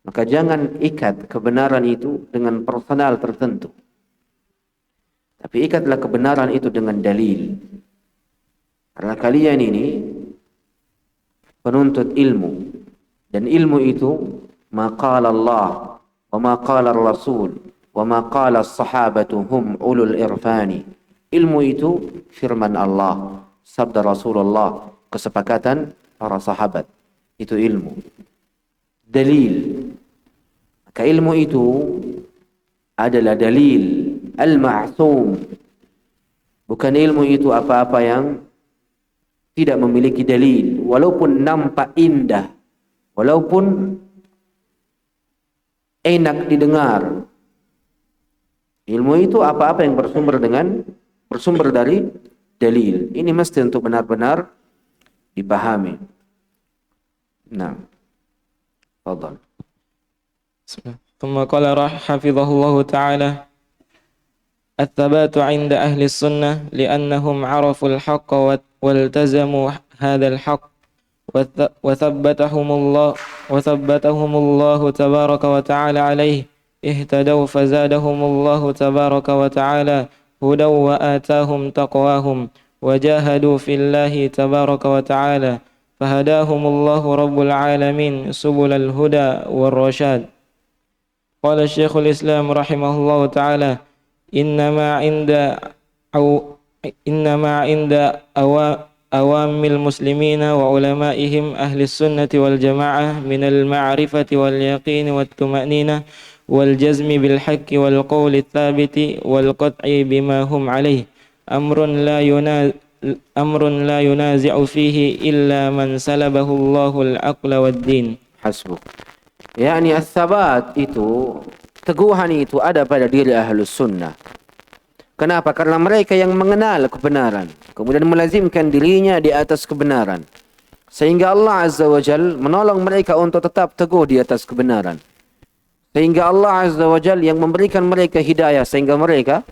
Maka jangan ikat kebenaran itu dengan personal tertentu, tapi ikatlah kebenaran itu dengan dalil. Karena kalian ini penuntut ilmu. Dan ilmu itu ma qala Allah wa ma qala Rasul wa ma qala as-sahabatu hum ulul irfani. Ilmu itu firman Allah, sabda Rasulullah, kesepakatan para sahabat. Itu ilmu. Dalil. Maka ilmu itu adalah dalil al-ma'thum. Bukan ilmu itu apa-apa yang tidak memiliki dalil, walaupun nampak indah, walaupun enak didengar. Ilmu itu apa-apa yang bersumber dari dalil. Ini mesti untuk benar-benar dipahami. Nah, fadhal. ثم قال حفظه الله تعالى: الثبات عند أهل السنة لأنهم عرفوا الحق والتزموا هذا الحق وثبتهم الله تبارك وتعالى عليه، اهتدوا فزادهم الله تبارك وتعالى هدى وآتاهم تقواهم وجاهدوا في الله تبارك وتعالى فهداهم الله رب العالمين سبل الهدى والرشاد. قال الشيخ الإسلام رحمه الله تعالى: إنما عند أوام المسلمين وعلمائهم أهل السنة والجماعة من المعرفة واليقين والطمأنينة والجزم بالحق والقول الثابت والقطع بما هم عليه أمر لا ينازع فيه إلا من سلبه الله العقل والدين. Hasbuk. Yani as-sabat itu, teguhan itu ada pada diri ahlus sunnah. Kenapa? Karena mereka yang mengenal kebenaran, kemudian melazimkan dirinya di atas kebenaran. Sehingga Allah Azza wa Jal menolong mereka untuk tetap teguh di atas kebenaran. Sehingga Allah Azza wa Jal yang memberikan mereka hidayah, sehingga mereka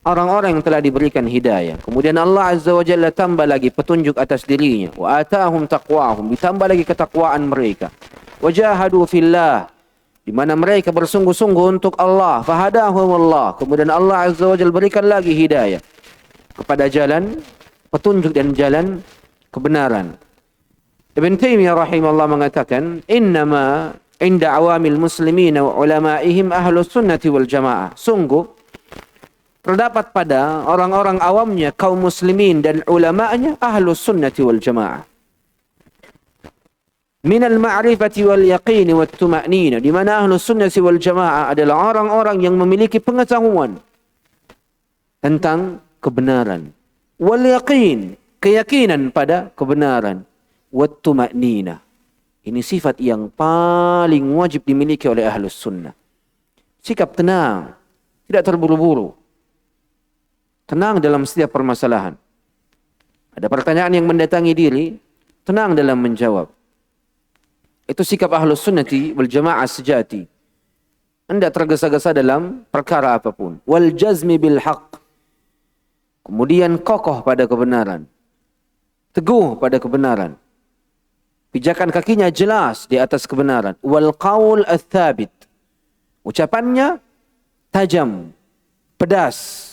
orang-orang yang telah diberikan hidayah. Kemudian Allah Azza wa Jalla tambah lagi petunjuk atas dirinya. Wa atahum taqwahum, ditambah lagi ketakwaan mereka. Wajahadu fillah, di mana mereka bersungguh-sungguh untuk Allah. Fahadahum Allah, kemudian Allah Azza wa Jalla berikan lagi hidayah kepada jalan petunjuk dan jalan kebenaran. Ibn Taimiyah rahimahullah mengatakan, innama inda awamil muslimin wa ulama'ihim ahlus sunnati wal jamaah. Sungguh terdapat pada orang-orang awamnya, kaum muslimin dan ulama'nya, ahlus sunnati wal jamaah. Minal ma'rifati wal yaqini wat tuma'nina, di mana ahlus sunnati wal jamaah adalah orang-orang yang memiliki pengetahuan tentang kebenaran. Wal yaqin, keyakinan pada kebenaran. Wat tuma'nina, ini sifat yang paling wajib dimiliki oleh ahlus sunnah. Sikap tenang, tidak terburu-buru. Tenang dalam setiap permasalahan. Ada pertanyaan yang mendatangi diri, tenang dalam menjawab. Itu sikap ahlus sunnati wal jamaah sejati. Anda tergesa-gesa dalam perkara apapun. Wal jazmi bil haqq, kemudian kokoh pada kebenaran, teguh pada kebenaran. Pijakan kakinya jelas di atas kebenaran. Wal qaul ats-tsabit, ucapannya tajam, pedas,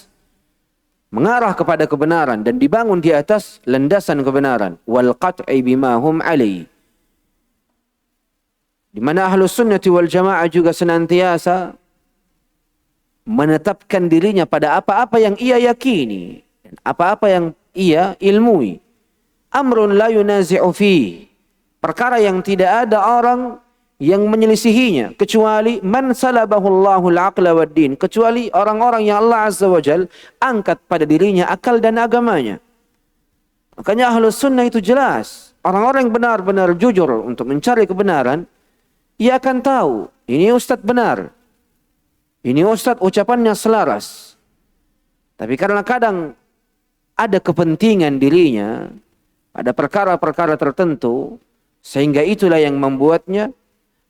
mengarah kepada kebenaran dan dibangun di atas landasan kebenaran. Wal qat'i bima hum alaihi, di mana ahlus sunnati wal jamaah juga senantiasa menetapkan dirinya pada apa-apa yang ia yakini dan apa-apa yang ia ilmui. Amrun la yunazi'u fihi, perkara yang tidak ada orang yang menyelisihinya kecuali man salabahu Allahul aqla wad din, kecuali orang-orang yang Allah Azza wa Jal angkat pada dirinya akal dan agamanya. Makanya ahlus sunnah itu jelas, orang-orang yang benar-benar jujur untuk mencari kebenaran, ia akan tahu ini ustadz benar, ini ustadz ucapannya selaras. Tapi karena kadang ada kepentingan dirinya pada perkara-perkara tertentu, sehingga itulah yang membuatnya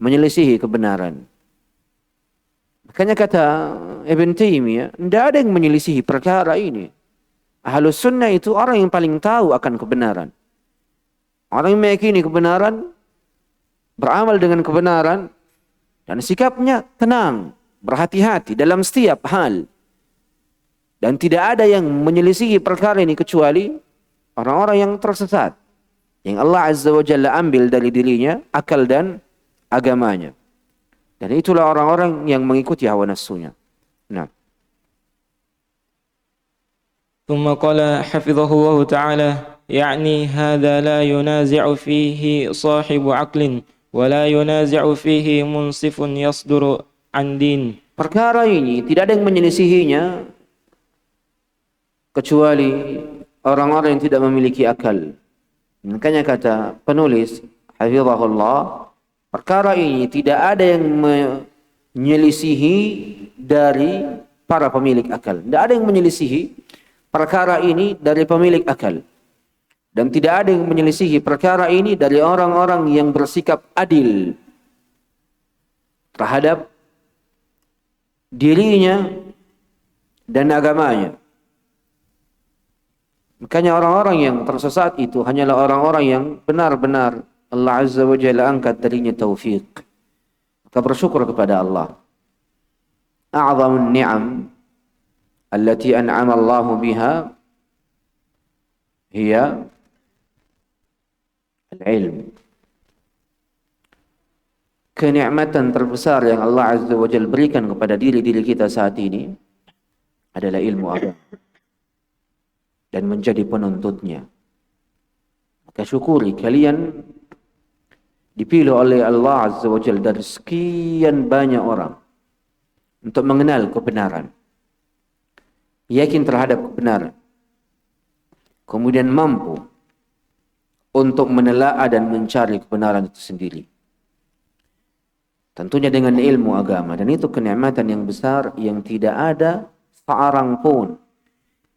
menyelisihi kebenaran. Makanya kata Ibn Taimiyah, tidak ada yang menyelisihi perkara ini. Ahlus sunnah itu orang yang paling tahu akan kebenaran. Orang yang meyakini kebenaran, beramal dengan kebenaran, dan sikapnya tenang, berhati-hati dalam setiap hal. Dan tidak ada yang menyelisihi perkara ini kecuali orang-orang yang tersesat, yang Allah Azza wa Jalla ambil dari dirinya, akal dan agamanya. Dan itulah orang-orang yang mengikuti hawa nafsunya. Nah. ثم قال حفظه الله تعالى يعني هذا لا ينازع فيه صاحب عقل ولا ينازع فيه منصف يصدر عن دين. Perkara ini tidak ada yang menyelisihinya kecuali orang-orang yang tidak memiliki akal. Makanya kata penulis hafizahullah, perkara ini tidak ada yang menyelisihi dari para pemilik akal. Tidak ada yang menyelisihi perkara ini dari pemilik akal. Dan tidak ada yang menyelisihi perkara ini dari orang-orang yang bersikap adil terhadap dirinya dan agamanya. Makanya orang-orang yang tersesat itu hanyalah orang-orang yang benar-benar Allah Azza wa Jalla angkat darinya taufik. Maka bersyukur kepada Allah. A'zamun ni'am allati an'ama Allah biha hiya al-ilm. Kenikmatan terbesar yang Allah Azza wa Jalla berikan kepada diri-diri kita saat ini adalah ilmu agama dan menjadi penuntutnya. Maka syukuri kalian dipilih oleh Allah Azza wa Jalla dari sekian banyak orang untuk mengenal kebenaran, yakin terhadap kebenaran, kemudian mampu untuk menelaah dan mencari kebenaran itu sendiri. Tentunya dengan ilmu agama, dan itu kenikmatan yang besar yang tidak ada seorang pun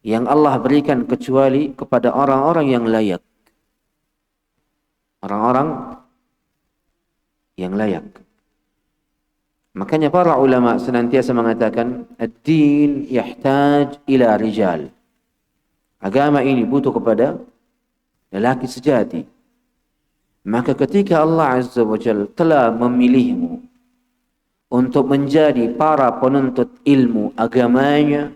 yang Allah berikan kecuali kepada orang-orang yang layak. Orang-orang yang layak. Makanya para ulama senantiasa mengatakan ad-din yahtaj ila rijal. Agama ini butuh kepada lelaki sejati. Maka ketika Allah Azza wa Jalla telah memilihmu untuk menjadi para penuntut ilmu agamanya,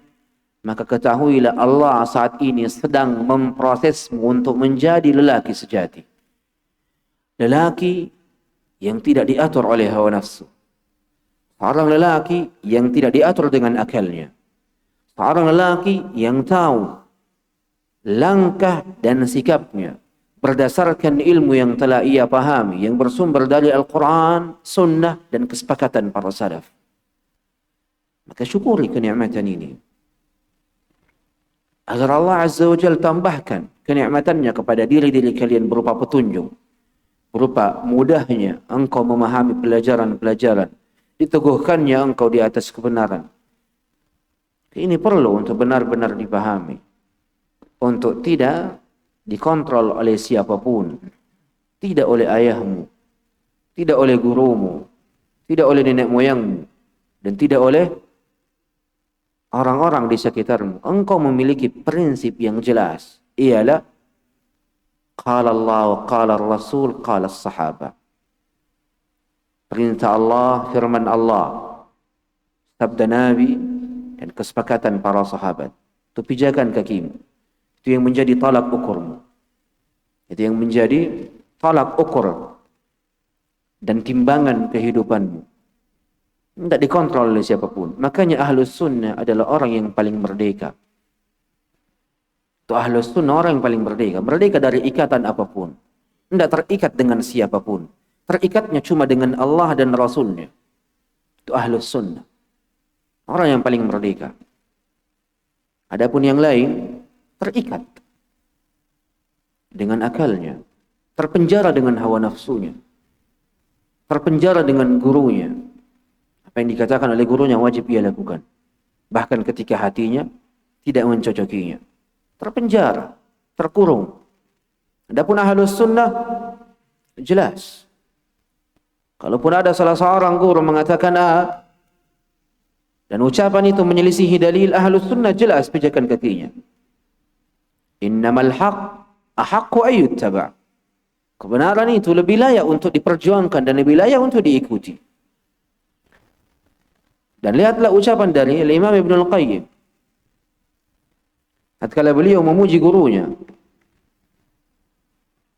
maka ketahuilah Allah saat ini sedang memprosesmu untuk menjadi lelaki sejati. Lelaki yang tidak diatur oleh hawa nafsu. Seorang lelaki yang tidak diatur dengan akalnya. Seorang lelaki yang tahu langkah dan sikapnya berdasarkan ilmu yang telah ia pahami, yang bersumber dari Al-Quran, Sunnah, dan kesepakatan para salaf. Maka syukuri kenikmatan ini. Agar Allah Azza wa Jalla tambahkan kenikmatannya kepada diri-diri kalian berupa petunjuk, berupa mudahnya engkau memahami pelajaran-pelajaran, diteguhkannya engkau di atas kebenaran. Ini perlu untuk benar-benar dipahami, untuk tidak dikontrol oleh siapapun, tidak oleh ayahmu, tidak oleh gurumu, tidak oleh nenek moyangmu, dan tidak oleh orang-orang di sekitarmu. Engkau memiliki prinsip yang jelas, ialah qala Allah, qala Rasul, qala sahabat. Perintah Allah, firman Allah, sabda Nabi, dan kesepakatan para sahabat. Itu pijakan kakimu. Itu yang menjadi talak ukurmu. Itu yang menjadi talak ukur dan timbangan kehidupanmu. Tidak dikontrol oleh siapapun. Makanya Ahlus Sunnah adalah orang yang paling merdeka. Itu Ahlus Sunnah orang yang paling merdeka. Merdeka dari ikatan apapun. Tidak terikat dengan siapapun. Terikatnya cuma dengan Allah dan Rasulnya. Itu Ahlus Sunnah. Orang yang paling merdeka. Adapun yang lain terikat dengan akalnya, terpenjara dengan hawa nafsunya, terpenjara dengan gurunya. Apa yang dikatakan oleh gurunya wajib ia lakukan, bahkan ketika hatinya tidak mencocokinya. Terpenjara, terkurung. Adapun Ahlus Sunnah jelas. Kalaupun ada salah seorang guru mengatakan A dan ucapan itu menyelisihi dalil, Ahlus Sunnah jelas pijakan kakinya. Innamal haq ahaqqu ayyuttaba. Kebenaran itu lebih layak untuk diperjuangkan dan lebih layak untuk diikuti. Dan lihatlah ucapan dari Imam Ibnul Qayyim. Tatkala beliau memuji gurunya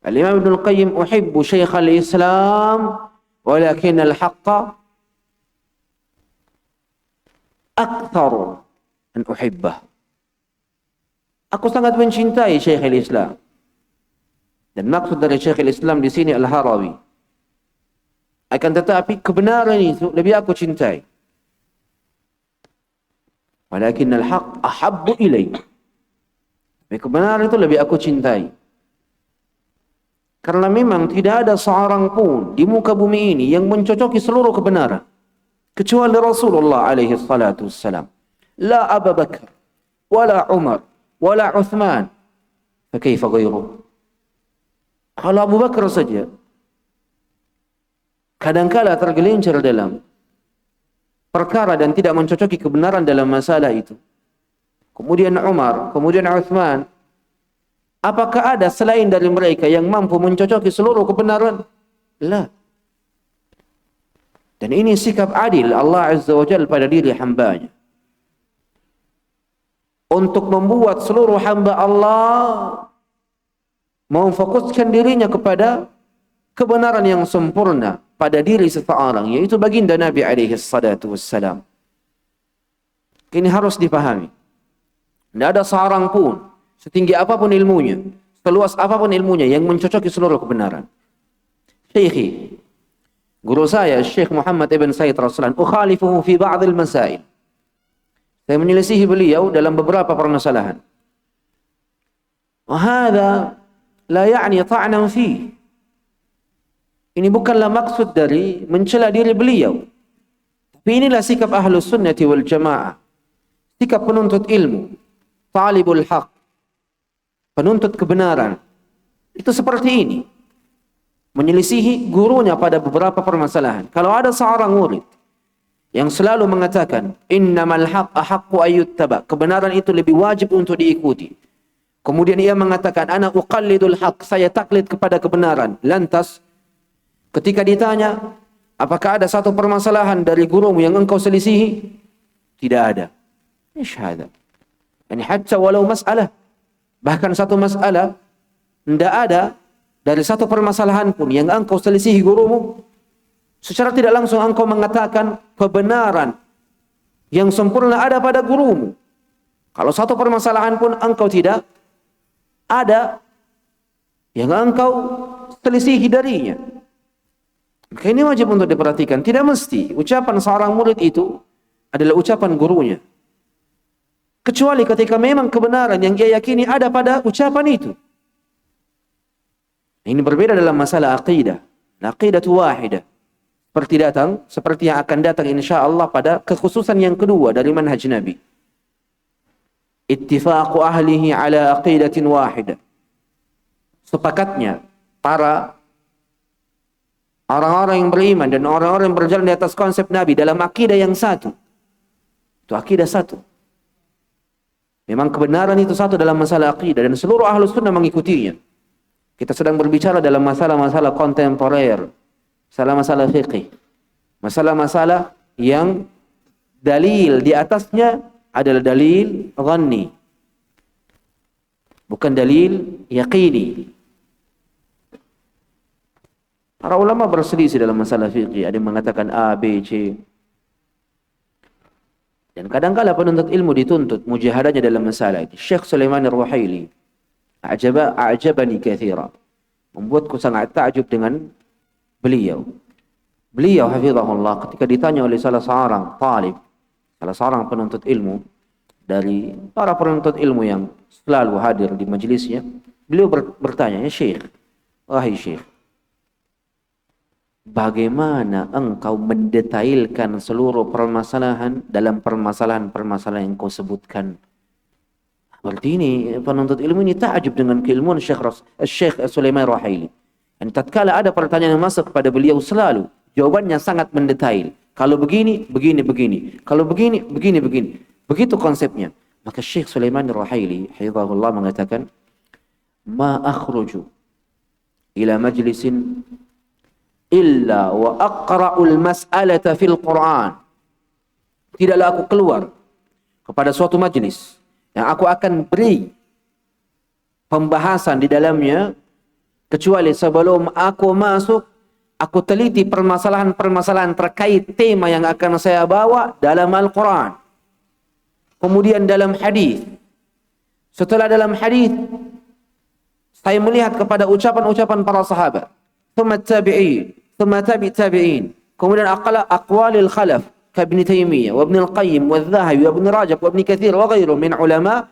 Al-Imam Ibn Al-Qayyim, uhibbu Syekh al-Islam walakin al-haqqa aktsaru an uhibbah. Aku sangat mencintai Syekh al-Islam. Dan maksud dari Syekh al-Islam di sini Al-Harawi. Akan tetapi kebenaran itu lebih aku cintai. Walakin al-haq ahabbu ilai. Tapi kebenaran itu lebih aku cintai. Karena memang tidak ada seorang pun di muka bumi ini yang mencocoki seluruh kebenaran. Kecuali Rasulullah alaihi salatu wassalam. La Abu Bakar, wala Umar, wala Uthman. Fakaifa ghairuh? Kalau Abu Bakar saja kadangkala tergelincir dalam perkara dan tidak mencocoki kebenaran dalam masalah itu. Kemudian Umar, kemudian Uthman. Apakah ada selain dari mereka yang mampu mencocoki seluruh kebenaran? La. Dan ini sikap adil Allah Azza wa Jalla pada diri hambanya. Untuk membuat seluruh hamba Allah memfokuskan dirinya kepada kebenaran yang sempurna pada diri seseorang, yaitu baginda Nabi alaihi salatu wassalam. Ini harus dipahami. Tidak ada seorang pun, setinggi apapun ilmunya, seluas apapun ilmunya, yang mencocoki seluruh kebenaran. Syekhi, guru saya, Syekh Muhammad ibn Said Raslan, ukhalifuhu fi ba'dil masail. Saya menyelisihi beliau dalam beberapa permasalahan. Wahada la ya'ni ta'nan fi. Ini bukanlah maksud dari mencela diri beliau. Tapi inilah sikap ahlus sunnati wal jamaah. Sikap penuntut ilmu. Talibul haq. Penuntut kebenaran. Itu seperti ini. Menyelisihi gurunya pada beberapa permasalahan. Kalau ada seorang murid yang selalu mengatakan, innamal haq ahaqqu ayyuttaba. Kebenaran itu lebih wajib untuk diikuti. Kemudian ia mengatakan, ana uqallidul haq. Saya taklid kepada kebenaran. Lantas, ketika ditanya, apakah ada satu permasalahan dari gurumu yang engkau selisihi? Tidak ada. Ish hada. Yani hatta walau mas'alah. Bahkan satu masalah, tidak ada dari satu permasalahan pun yang engkau selisihi gurumu. Secara tidak langsung engkau mengatakan kebenaran yang sempurna ada pada gurumu. Kalau satu permasalahan pun engkau tidak ada yang engkau selisihi darinya. Maka ini wajib untuk diperhatikan. Tidak mesti ucapan seorang murid itu adalah ucapan gurunya. Kecuali ketika memang kebenaran yang dia yakini ada pada ucapan itu. Ini berbeda dalam masalah aqidah. Aqidatu wahidah. Seperti yang akan datang insyaallah pada kekhususan yang kedua dari manhaj Nabi. Ittifaqu ahlihi ala aqidatin wahidah. Sepakatnya para orang-orang yang beriman dan orang-orang yang berjalan di atas konsep Nabi dalam akidah yang satu. Itu akidah satu. Memang kebenaran itu satu dalam masalah akidah dan seluruh ahlus sunnah mengikutinya. Kita sedang berbicara dalam masalah-masalah kontemporer, masalah-masalah fiqih, masalah-masalah yang dalil di atasnya adalah dalil ghanni, bukan dalil yaqini. Para ulama berselisih dalam masalah fiqih. Ada yang mengatakan A, B, C. Dan kadang-kala penuntut ilmu dituntut mujahadahnya dalam masalah ini. Syekh Sulaiman Ar-Ruhaili a'jabani katsira. Membuatku sangat takjub dengan beliau. Beliau hafizahullah ketika ditanya oleh salah seorang talib, salah seorang penuntut ilmu dari para penuntut ilmu yang selalu hadir di majelisnya, beliau bertanya, "Ya Syekh, wahai Syekh, bagaimana engkau mendetailkan seluruh permasalahan dalam permasalahan-permasalahan yang kau sebutkan?" Berarti ini penuntut ilmu ini takjub dengan keilmuan Syekh Sulaiman Ar-Ruhaili. Dan tatkala ada pertanyaan yang masuk kepada beliau selalu jawabannya sangat mendetail. Kalau begini, begini, begini. Kalau begini, begini, begini. Begitu konsepnya. Maka Syekh Sulaiman Ar-Ruhaili hafizahullah mengatakan, "Ma akhruju ila majlisin illa wa aqra'ul mas'alata fil Qur'an." Tidaklah aku keluar kepada suatu majlis yang aku akan beri pembahasan di dalamnya kecuali sebelum aku masuk, aku teliti permasalahan-permasalahan terkait tema yang akan saya bawa dalam Al-Quran. Kemudian dalam hadis. Setelah dalam hadis, saya melihat kepada ucapan-ucapan para sahabat. Thumma tabi'in, thumma tabi'in. Kemudian aqwalil khalaf, كابن تيمية وابن القيم والذهبي وابن رجب وابن كثير وغيره من علماء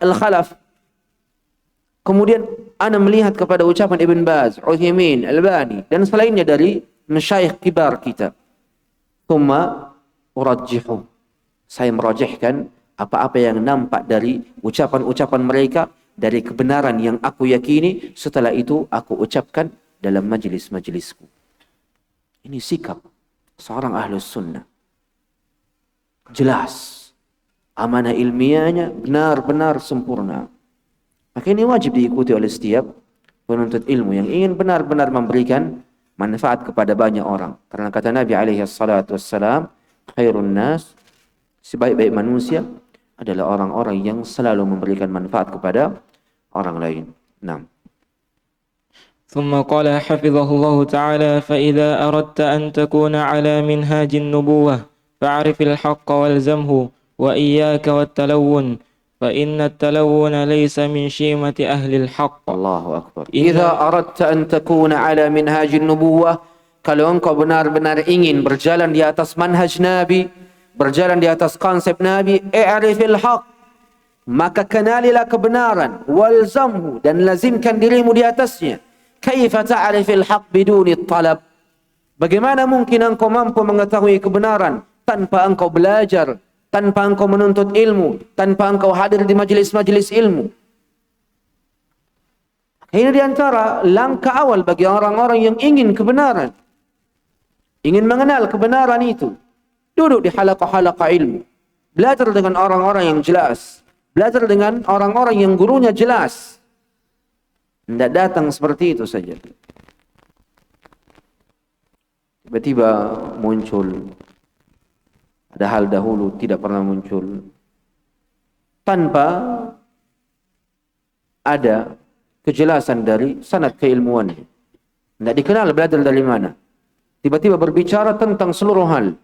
الخلف. Kemudian ana melihat kepada ucapan Ibn Baz, Uthaymin, Albani dan selainnya dari masyayikh kibar kita. Thumma urajjihu. Saya merajihkan apa-apa yang nampak dari ucapan-ucapan mereka, dari kebenaran yang aku yakini, setelah itu aku ucapkan dalam majlis-majlisku. Ini sikap seorang ahlus sunnah. Jelas, amanah ilmiahnya benar-benar sempurna. Maka ini wajib diikuti oleh setiap penuntut ilmu yang ingin benar-benar memberikan manfaat kepada banyak orang. Karena kata Nabi alaihi salatu wassalam, khairun nas, sebaik-baik manusia adalah orang-orang yang selalu memberikan manfaat kepada orang lain. Nah. ثم قال حفظه الله تعالى: فإذا أردت أن تكون على منهاج النبوة فاعرف الحق والزمه وإياك والتلون فإن التلون ليس من شيمة أهل الحق. الله أكبر. إذا أردت أن تكون على منهاج النبوة, kalau engkau benar-benar ingin berjalan di atas manhaj Nabi, berjalan di atas konsep Nabi, i'rifil haq, maka kenalilah kebenaran, walzamhu, dan lazimkan dirimu di atasnya. Kaifa ta'rifil haq biduni talab? Bagaimana mungkin engkau mampu mengetahui kebenaran tanpa engkau belajar, tanpa engkau menuntut ilmu, tanpa engkau hadir di majelis-majelis ilmu? Ini diantara langkah awal bagi orang-orang yang ingin kebenaran, ingin mengenal kebenaran itu. Duduk di halaqah-halaqah ilmu, belajar dengan orang-orang yang jelas, belajar dengan orang-orang yang gurunya jelas. Tidak datang seperti itu saja. Tiba-tiba muncul, padahal dahulu tidak pernah muncul, tanpa ada kejelasan dari sanad keilmuan. Tidak dikenal belajar dari mana. Tiba-tiba berbicara tentang seluruh hal.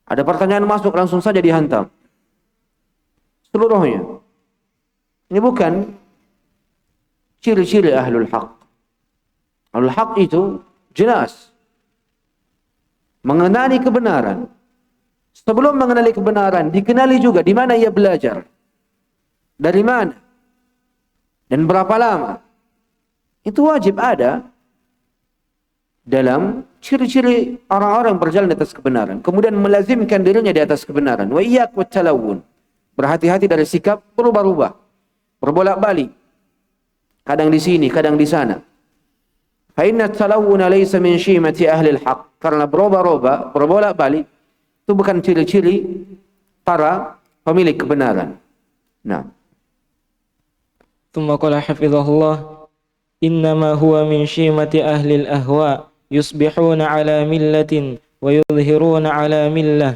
Ada pertanyaan masuk, langsung saja dihantam. Seluruhnya. Ini bukan ciri-ciri ahlul haq. Ahlul haq itu jelas mengenali kebenaran. Sebelum mengenali kebenaran, dikenali juga di mana ia belajar, dari mana, dan berapa lama. Itu wajib ada dalam ciri-ciri orang-orang yang berjalan di atas kebenaran. Kemudian melazimkan dirinya di atas kebenaran. Wa iyyak wat talawun. Berhati-hati dari sikap berubah-ubah, berbolak-balik. Kadang di sini, kadang di sana. Fa inna talawun laysa min shimati ahli al-haq. Karena berubah-ubah, berbolak-balik, itu bukan ciri-ciri para pemilik kebenaran. Nah. ثم قال حفظه الله: إنما هو من شيمة أهل الأهواء يصبحون على ملة ويظهرون على ملة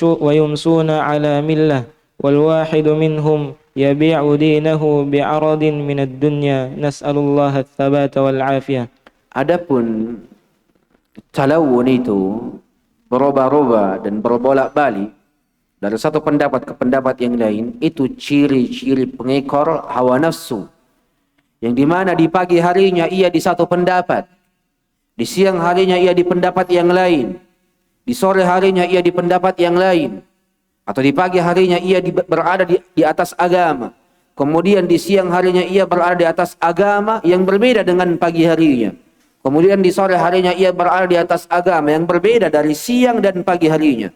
ويمسون على ملة والواحد منهم يبيع دينه بعرض من الدنيا نسأل الله الثبات والعافية. Adapun talawun itu berubah-ubah dan berbolak-balik dari satu pendapat ke pendapat yang lain, itu ciri-ciri pengekor hawa nafsu, yang dimana di pagi harinya ia di satu pendapat, di siang harinya ia di pendapat yang lain, di sore harinya ia di pendapat yang lain, atau di pagi harinya ia berada di atas agama, kemudian di siang harinya ia berada di atas agama yang berbeda dengan pagi harinya, kemudian di sore harinya ia berada di atas agama yang berbeda dari siang dan pagi harinya.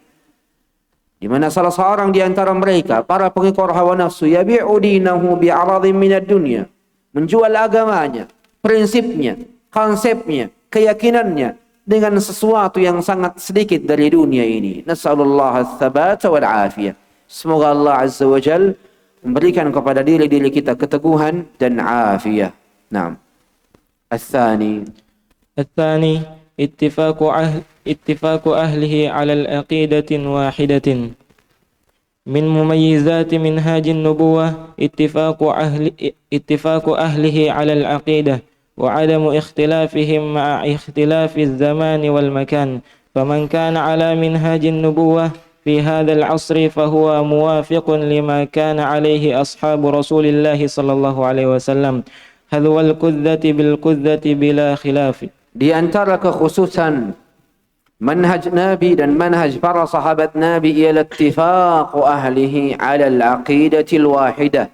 Di mana salah seorang di antara mereka, para pengekor hawa nafsu, yabi'u dinahu bi'aradhin minad dunya, menjual agamanya, prinsipnya, konsepnya, keyakinannya dengan sesuatu yang sangat sedikit dari dunia ini. Nas'alullah ats-tsabata wal afiyah. Semoga Allah Azza wa Jalla memberikan kepada diri-diri kita keteguhan dan afiyah. Naam. Ats-tsani اتفاق أهله على العقيدة واحدة. من مميزات منهاج النبوة اتفاق أهله على العقيدة وعدم اختلافهم مع اختلاف الزمان والمكان فمن كان على منهاج النبوة في هذا العصر فهو موافق لما كان عليه أصحاب رسول الله صلى الله عليه وسلم حذو القذة بالقذة بلا خلاف. Di antara kekhususan manhaj Nabi dan manhaj para sahabat Nabi ialah ittifaq ahlihi ala al-aqidatil wahidah.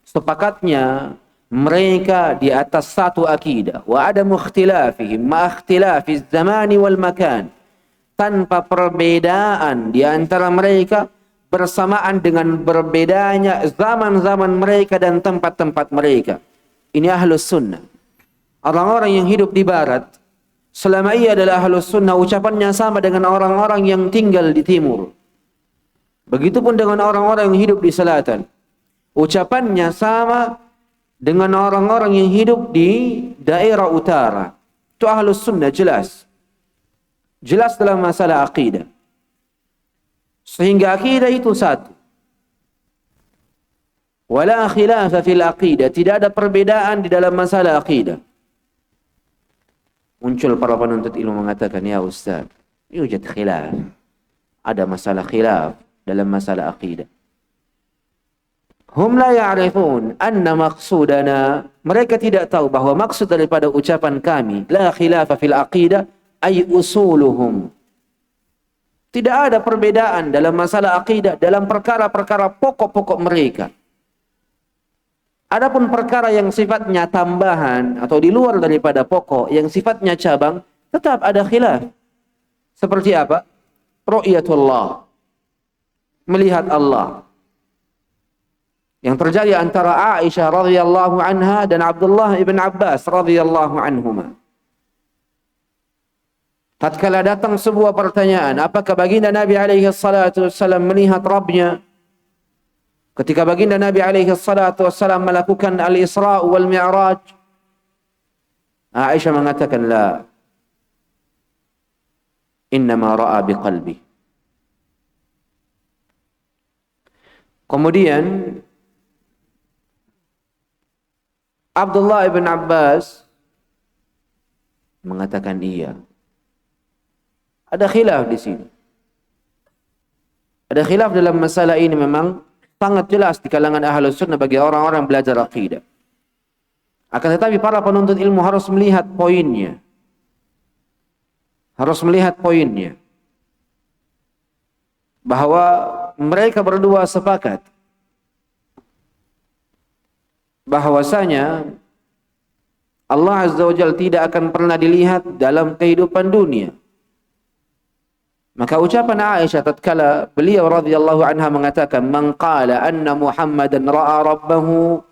Sepakatnya mereka di atas satu akidah. Wa ada ikhtilafihim ma ikhtilafiz zamani wal makan. Tanpa perbedaan di antara mereka bersamaan dengan berbedanya zaman-zaman mereka dan tempat-tempat mereka. Ini ahlus sunnah. Orang-orang yang hidup di barat, selama ia adalah ahlus sunnah, ucapannya sama dengan orang-orang yang tinggal di timur. Begitupun dengan orang-orang yang hidup di selatan. Ucapannya sama dengan orang-orang yang hidup di daerah utara. Itu ahlus sunnah jelas. Jelas dalam masalah akidah. Sehingga akidah itu satu. Wala khilafa fil aqidah. Tidak ada perbedaan di dalam masalah akidah. Muncul para penuntut ilmu mengatakan, ya Ustaz, yujad khilaf. Ada masalah khilaf dalam masalah akidah. Hum la ya'rifun anna maqsudana. Mereka tidak tahu bahwa maksud daripada ucapan kami, la khilafa fil aqidah, ay usuluhum. Tidak ada perbedaan dalam masalah akidah, dalam perkara-perkara pokok-pokok mereka. Adapun perkara yang sifatnya tambahan atau di luar daripada pokok, yang sifatnya cabang, tetap ada khilaf. Seperti apa? Ru'yatullah. Melihat Allah. Yang terjadi antara Aisyah radhiyallahu anha dan Abdullah ibn Abbas radhiyallahu anhuma. Tatkala datang sebuah pertanyaan, apakah baginda Nabi alaihi salatu wassalam melihat Rabbnya? Ketika baginda Nabi alaihi salatu wassalam melakukan al-Isra wal Mi'raj, Aisyah mengatakan, la, innama ra'a biqalbi. Kemudian Abdullah ibn Abbas mengatakan iya. Ada khilaf di sini. Ada khilaf dalam masalah ini memang sangat jelas di kalangan ahlus sunnah bagi orang-orang yang belajar akidah. Akan tetapi para penuntut ilmu harus melihat poinnya. Harus melihat poinnya. Bahwa mereka berdua sepakat bahwasanya Allah Azza wa Jalla tidak akan pernah dilihat dalam kehidupan dunia. Maka ucapan Aisyah tatkala beliau radhiyallahu anha mengatakan, man qala anna Muhammadan ra'a rabbahu,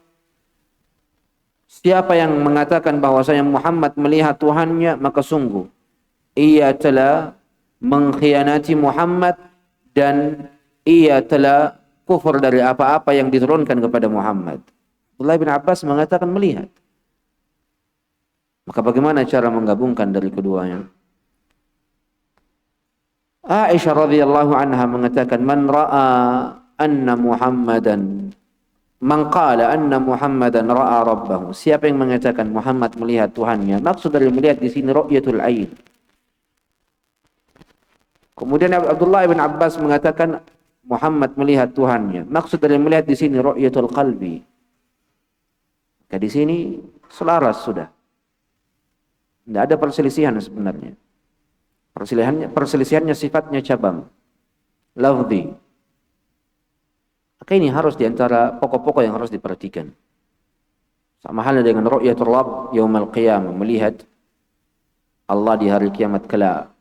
siapa yang mengatakan bahwasanya Muhammad melihat Tuhannya, maka sungguh ia telah mengkhianati Muhammad dan ia telah kufur dari apa-apa yang diturunkan kepada Muhammad. Abdullah bin Abbas mengatakan melihat. Maka bagaimana cara menggabungkan dari keduanya? Aisyah radhiyallahu anha mengatakan, man ra'a anna Muhammadan, man qala anna Muhammadan ra'a rabbahu, siapa yang mengatakan Muhammad melihat Tuhannya, maksud dari melihat di sini ru'yatul ain. Kemudian Abdullah bin Abbas mengatakan Muhammad melihat Tuhannya, maksud dari melihat di sini ru'yatul qalbi. Maka di sini selaras sudah. Tidak ada perselisihan sebenarnya. Perselisihannya sifatnya cabang, lafzi. Maka ini harus diantara pokok-pokok yang harus diperhatikan. Sama halnya dengan ru'yatul Rabb yaumal qiyamah, melihat Allah di hari kiamat kelak.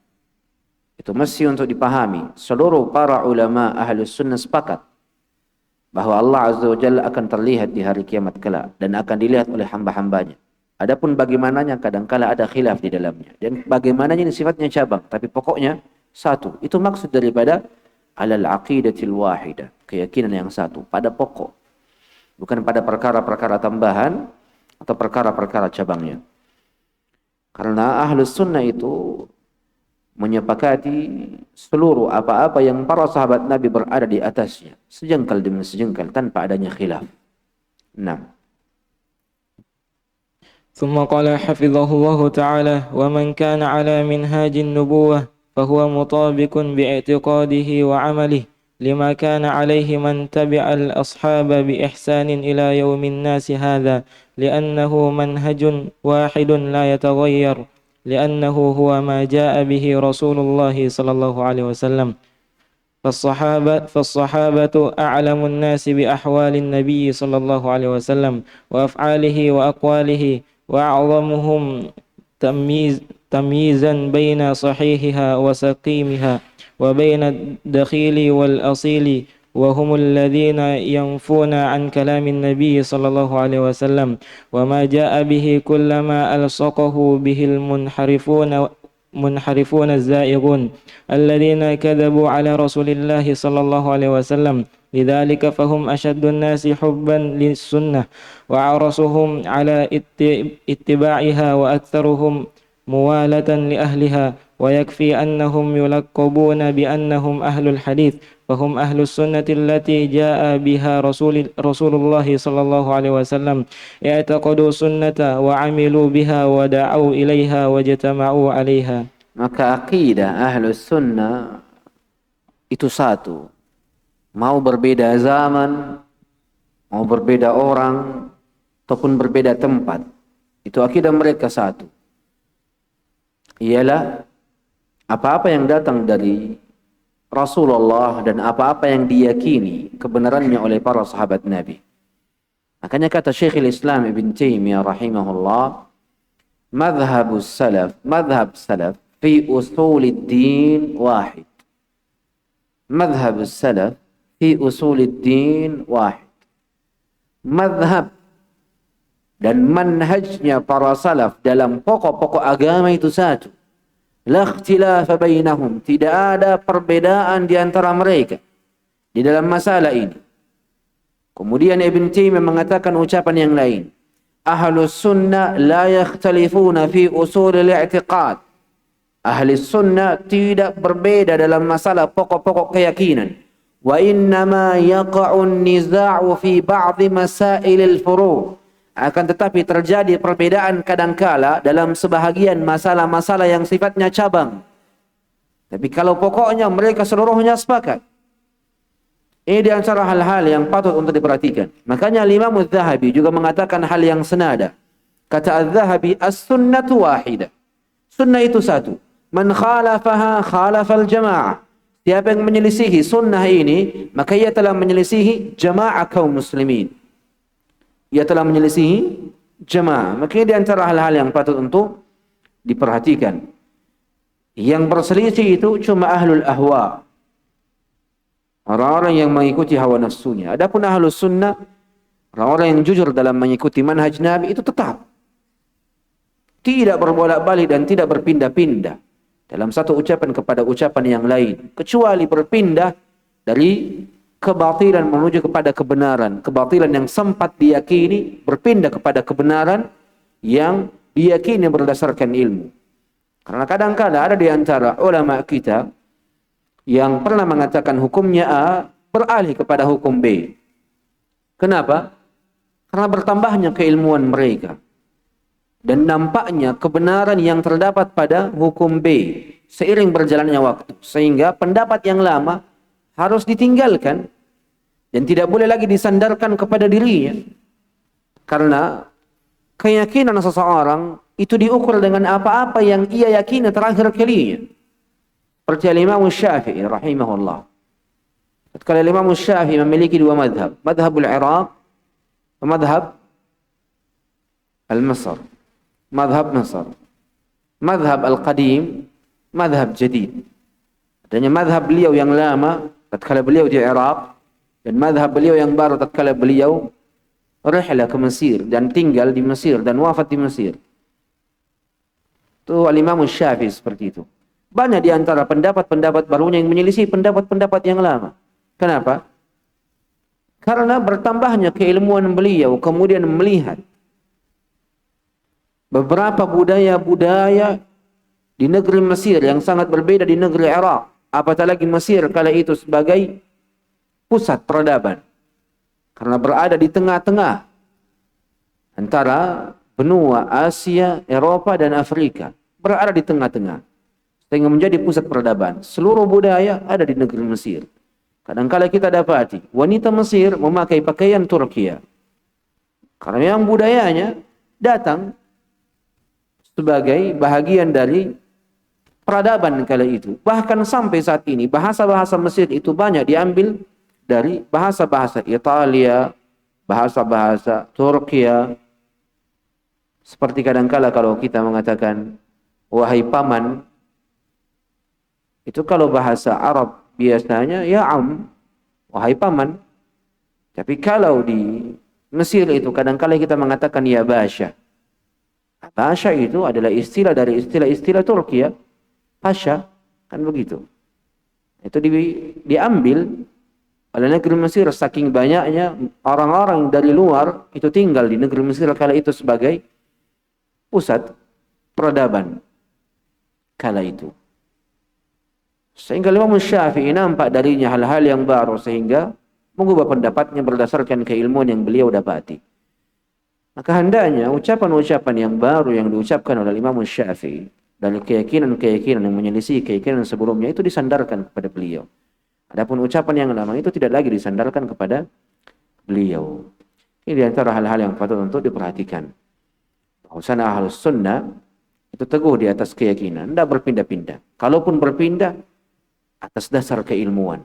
Itu mesti untuk dipahami. Seluruh para ulama ahlus sunnah sepakat bahwa Allah Azza wa Jalla akan terlihat di hari kiamat kelak dan akan dilihat oleh hamba-hambanya. Adapun bagaimananya kadangkala ada khilaf di dalamnya. Dan bagaimananya ini sifatnya cabang. Tapi pokoknya satu. Itu maksud daripada alal aqidatil wahidah. Keyakinan yang satu. Pada pokok. Bukan pada perkara-perkara tambahan atau perkara-perkara cabangnya. Karena ahlus sunnah itu menyepakati seluruh apa-apa yang para sahabat Nabi berada di atasnya. Sejengkal demi sejengkal tanpa adanya khilaf. 6. ثم قال حفظه الله تعالى: ومن كان على منهاج النبوة فهو مطابق باعتقاده وعمله لما كان عليه من تبع الأصحاب بإحسان إلى يوم الناس هذا، لأنه منهج واحد لا يتغير، لأنه هو ما جاء به رسول الله صلى الله عليه وسلم. فالصحابة أعلم الناس بأحوال النبي صلى الله عليه وسلم وأفعاله وأقواله، وأعظمهم تمييز تمييزا بين صحيحها وسقيمها وبين الدخيل والأصيل، وهم الذين ينفون عن كلام النبي صلى الله عليه وسلم وما جاء به كلما ألصقه به المنحرفون الزائغون الذين كذبوا على رسول الله صلى الله عليه وسلم. لذلك فهم أشد الناس حبا للسنة وأعرسهم على اتباعها وأكثرهم موالة لأهلها، ويكفي أنهم يلقبون بأنهم أهل الحديث، فهم أهل السنة التي جاء بها رسول الله صلى الله عليه وسلم، اعتقدوا سنة وعملوا بها ودعوا إليها واجتمعوا عليها. Maka akidah Ahlus Sunnah itu satu. Mau berbeda zaman, mau berbeda orang, ataupun berbeda tempat, itu akidah mereka satu. Ialah apa-apa yang datang dari Rasulullah dan apa-apa yang diyakini kebenarannya oleh para sahabat Nabi. Makanya kata Syekhul Islam Ibn Taimiyah rahimahullah, madhab salaf fi usulid din wahid. Madhab salaf fi usulid din wahid. Madhab dan manhajnya para salaf dalam pokok-pokok agama itu satu. La ikhtilafa bainahum, tidak ada perbedaan di antara mereka di dalam masalah ini. Kemudian Ibn Taimiyah mengatakan ucapan yang lain, Ahlus Sunnah la yakhtalifuna fi usul al-i'tiqad. Ahli Sunnah tidak berbeda dalam masalah pokok-pokok keyakinan. Wa innama yaqa'un niza'u fi ba'dhi masailil furu'. Akan tetapi terjadi perbedaan kadangkala dalam sebahagian masalah-masalah yang sifatnya cabang. Tapi kalau pokoknya mereka seluruhnya sepakat. Ini di antara hal-hal yang patut untuk diperhatikan. Makanya Imam Az-Zahabi juga mengatakan hal yang senada. Kata Az-Zahabi, as-sunnatu wahidah. Sunnah itu satu. Man khalafaha khalafal jama'ah. Siapa yang menyelisihi sunnah ini, maka ia telah menyelisihi jamaah kaum muslimin. Ia telah menyelisihi jamaah. Makanya di antara hal-hal yang patut untuk diperhatikan. Yang berselisih itu cuma ahlul ahwa. Orang-orang yang mengikuti hawa nafsunya. Adapun ahlus sunnah, orang-orang yang jujur dalam mengikuti manhaj Nabi itu tetap. Tidak berbolak-balik dan tidak berpindah-pindah dalam satu ucapan kepada ucapan yang lain, kecuali berpindah dari kebatilan menuju kepada kebenaran. Kebatilan yang sempat diyakini berpindah kepada kebenaran yang diyakini berdasarkan ilmu. Karena kadang-kadang ada di antara ulama kita yang pernah mengatakan hukumnya A beralih kepada hukum B. Kenapa? Karena bertambahnya keilmuan mereka. Dan nampaknya kebenaran yang terdapat pada hukum B seiring berjalannya waktu. Sehingga pendapat yang lama harus ditinggalkan dan tidak boleh lagi disandarkan kepada dirinya. Karena keyakinan seseorang itu diukur dengan apa-apa yang ia yakini terakhir kalinya. Seperti Imam Syafi'i rahimahullah. Ketika Imam Syafi'i memiliki dua madhab. Madhabul Iraq dan madhab al-Masr. Madhab Masr. Madhab al-Qadim, madhab jadid. Adanya madhab beliau yang lama tatkala beliau di Iraq dan madhab beliau yang baru tatkala beliau rihlah ke Mesir dan tinggal di Mesir dan wafat di Mesir. Itu al-Imam Syafi'i seperti itu. Banyak di antara pendapat-pendapat barunya yang menyelisih pendapat-pendapat yang lama. Kenapa? Karena bertambahnya keilmuan beliau kemudian melihat beberapa budaya-budaya di negeri Mesir yang sangat berbeda di negeri Iraq. Apatah lagi Mesir kala itu sebagai pusat peradaban. Karena berada di tengah-tengah antara benua Asia, Eropa, dan Afrika. Berada di tengah-tengah. Sehingga menjadi pusat peradaban. Seluruh budaya ada di negeri Mesir. Kadang-kala kita dapati wanita Mesir memakai pakaian Turkiya. Karena yang budayanya datang sebagai bahagian dari peradaban kala itu. Bahkan sampai saat ini bahasa-bahasa Mesir itu banyak diambil dari bahasa-bahasa Italia, bahasa-bahasa Turkiya. Seperti kadangkala kalau kita mengatakan wahai paman, itu kalau bahasa Arab biasanya ya wahai paman. Tapi kalau di Mesir itu kadangkala kita mengatakan ya basya. Basya itu adalah istilah dari istilah-istilah Turki ya. Pasha, kan begitu. Itu diambil oleh negeri Mesir, saking banyaknya orang-orang dari luar itu tinggal di negeri Mesir kala itu sebagai pusat peradaban kala itu. Sehingga Imam Syafi'i nampak darinya hal-hal yang baru sehingga mengubah pendapatnya berdasarkan keilmuan yang beliau dapati. Maka hendaknya ucapan-ucapan yang baru yang diucapkan oleh Imam Syafi'i dari keyakinan-keyakinan yang menyelisih keyakinan sebelumnya itu disandarkan kepada beliau. Adapun ucapan yang lama itu tidak lagi disandarkan kepada beliau. Ini di antara hal-hal yang patut untuk diperhatikan. Bahwasanya Ahlus Sunnah itu teguh di atas keyakinan, tidak berpindah-pindah. Kalaupun berpindah atas dasar keilmuan,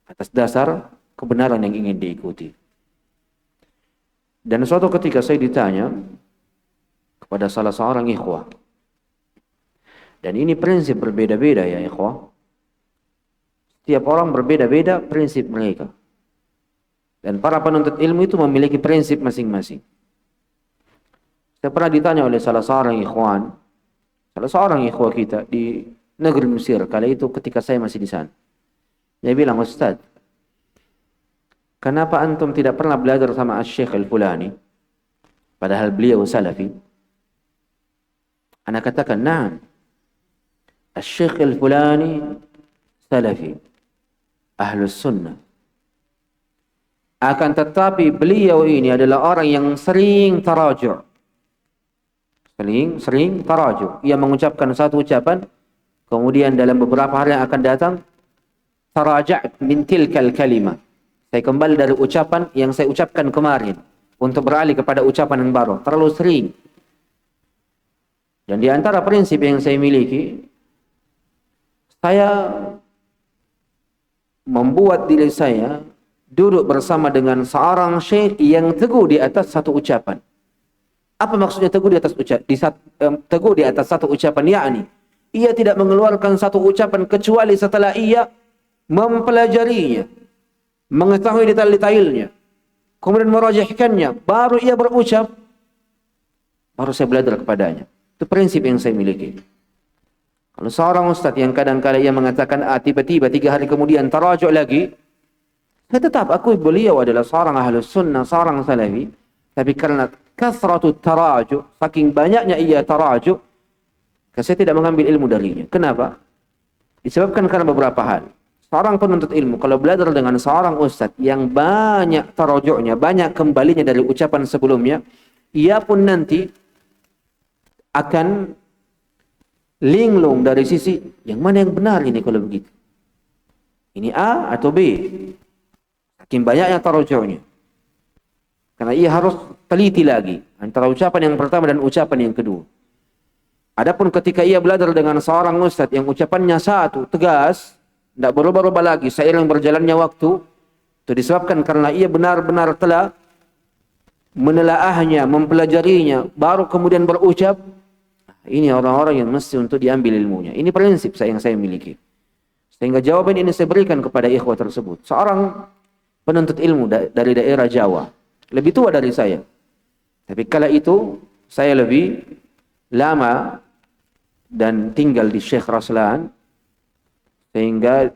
atas dasar kebenaran yang ingin diikuti. Dan suatu ketika saya ditanya kepada salah seorang ikhwah, dan ini prinsip berbeda-beda ya ikhwah. Setiap orang berbeda-beda prinsip mereka. Dan para penuntut ilmu itu memiliki prinsip masing-masing. Saya pernah ditanya oleh salah seorang ikhwah kita di negeri Mesir kala itu ketika saya masih di sana. Dia bilang, Ustaz, kenapa antum tidak pernah belajar sama Asy-Syaikh Al-Fulani? Padahal beliau salafi. Ana katakan, "Na'am. Asy-Syaikh Al-Fulani salafi, Ahlus Sunnah. Akan tetapi beliau ini adalah orang yang sering tarajuk. Sering tarajuk. Ia mengucapkan satu ucapan, kemudian dalam beberapa hari yang akan datang, taraja'at min tilkal kalimah. Saya kembali dari ucapan yang saya ucapkan kemarin untuk beralih kepada ucapan yang baru. Terlalu sering. Dan di antara prinsip yang saya miliki, saya membuat diri saya duduk bersama dengan seorang syekh yang teguh di atas satu ucapan. Apa maksudnya teguh di atas teguh di atas satu ucapan? Yakni ia tidak mengeluarkan satu ucapan kecuali setelah ia mempelajarinya, mengetahui detail-detailnya, kemudian merajihkannya, baru ia berucap, baru saya belajar kepadanya. Itu prinsip yang saya miliki. Kalau seorang ustaz yang kadang-kadang ia mengatakan tiba-tiba 3 hari kemudian tarajuk lagi, saya tetap akui beliau adalah seorang Ahlus Sunnah, seorang salafi, tapi karena kasratu tarajuk, saking banyaknya ia tarajuk, saya tidak mengambil ilmu darinya. Kenapa? Disebabkan karena beberapa hal. Seorang penuntut ilmu kalau belajar dengan seorang ustaz yang banyak tarajuknya, banyak kembalinya dari ucapan sebelumnya, ia pun nanti akan linglung dari sisi yang mana yang benar ini kalau begitu. Ini A atau B. Saking banyaknya tarajuknya. Karena ia harus teliti lagi antara ucapan yang pertama dan ucapan yang kedua. Adapun ketika ia belajar dengan seorang ustaz yang ucapannya satu, tegas, tidak berubah-ubah lagi seiring berjalannya waktu, itu disebabkan karena ia benar-benar telah menelaahnya, mempelajarinya, baru kemudian berucap. Ini orang-orang yang mesti untuk diambil ilmunya. Ini prinsip yang saya miliki. Sehingga jawaban ini saya berikan kepada ikhwah tersebut. Seorang penuntut ilmu dari daerah Jawa, lebih tua dari saya. Tapi kala itu saya lebih lama dan tinggal di Syekh Raslan, sehingga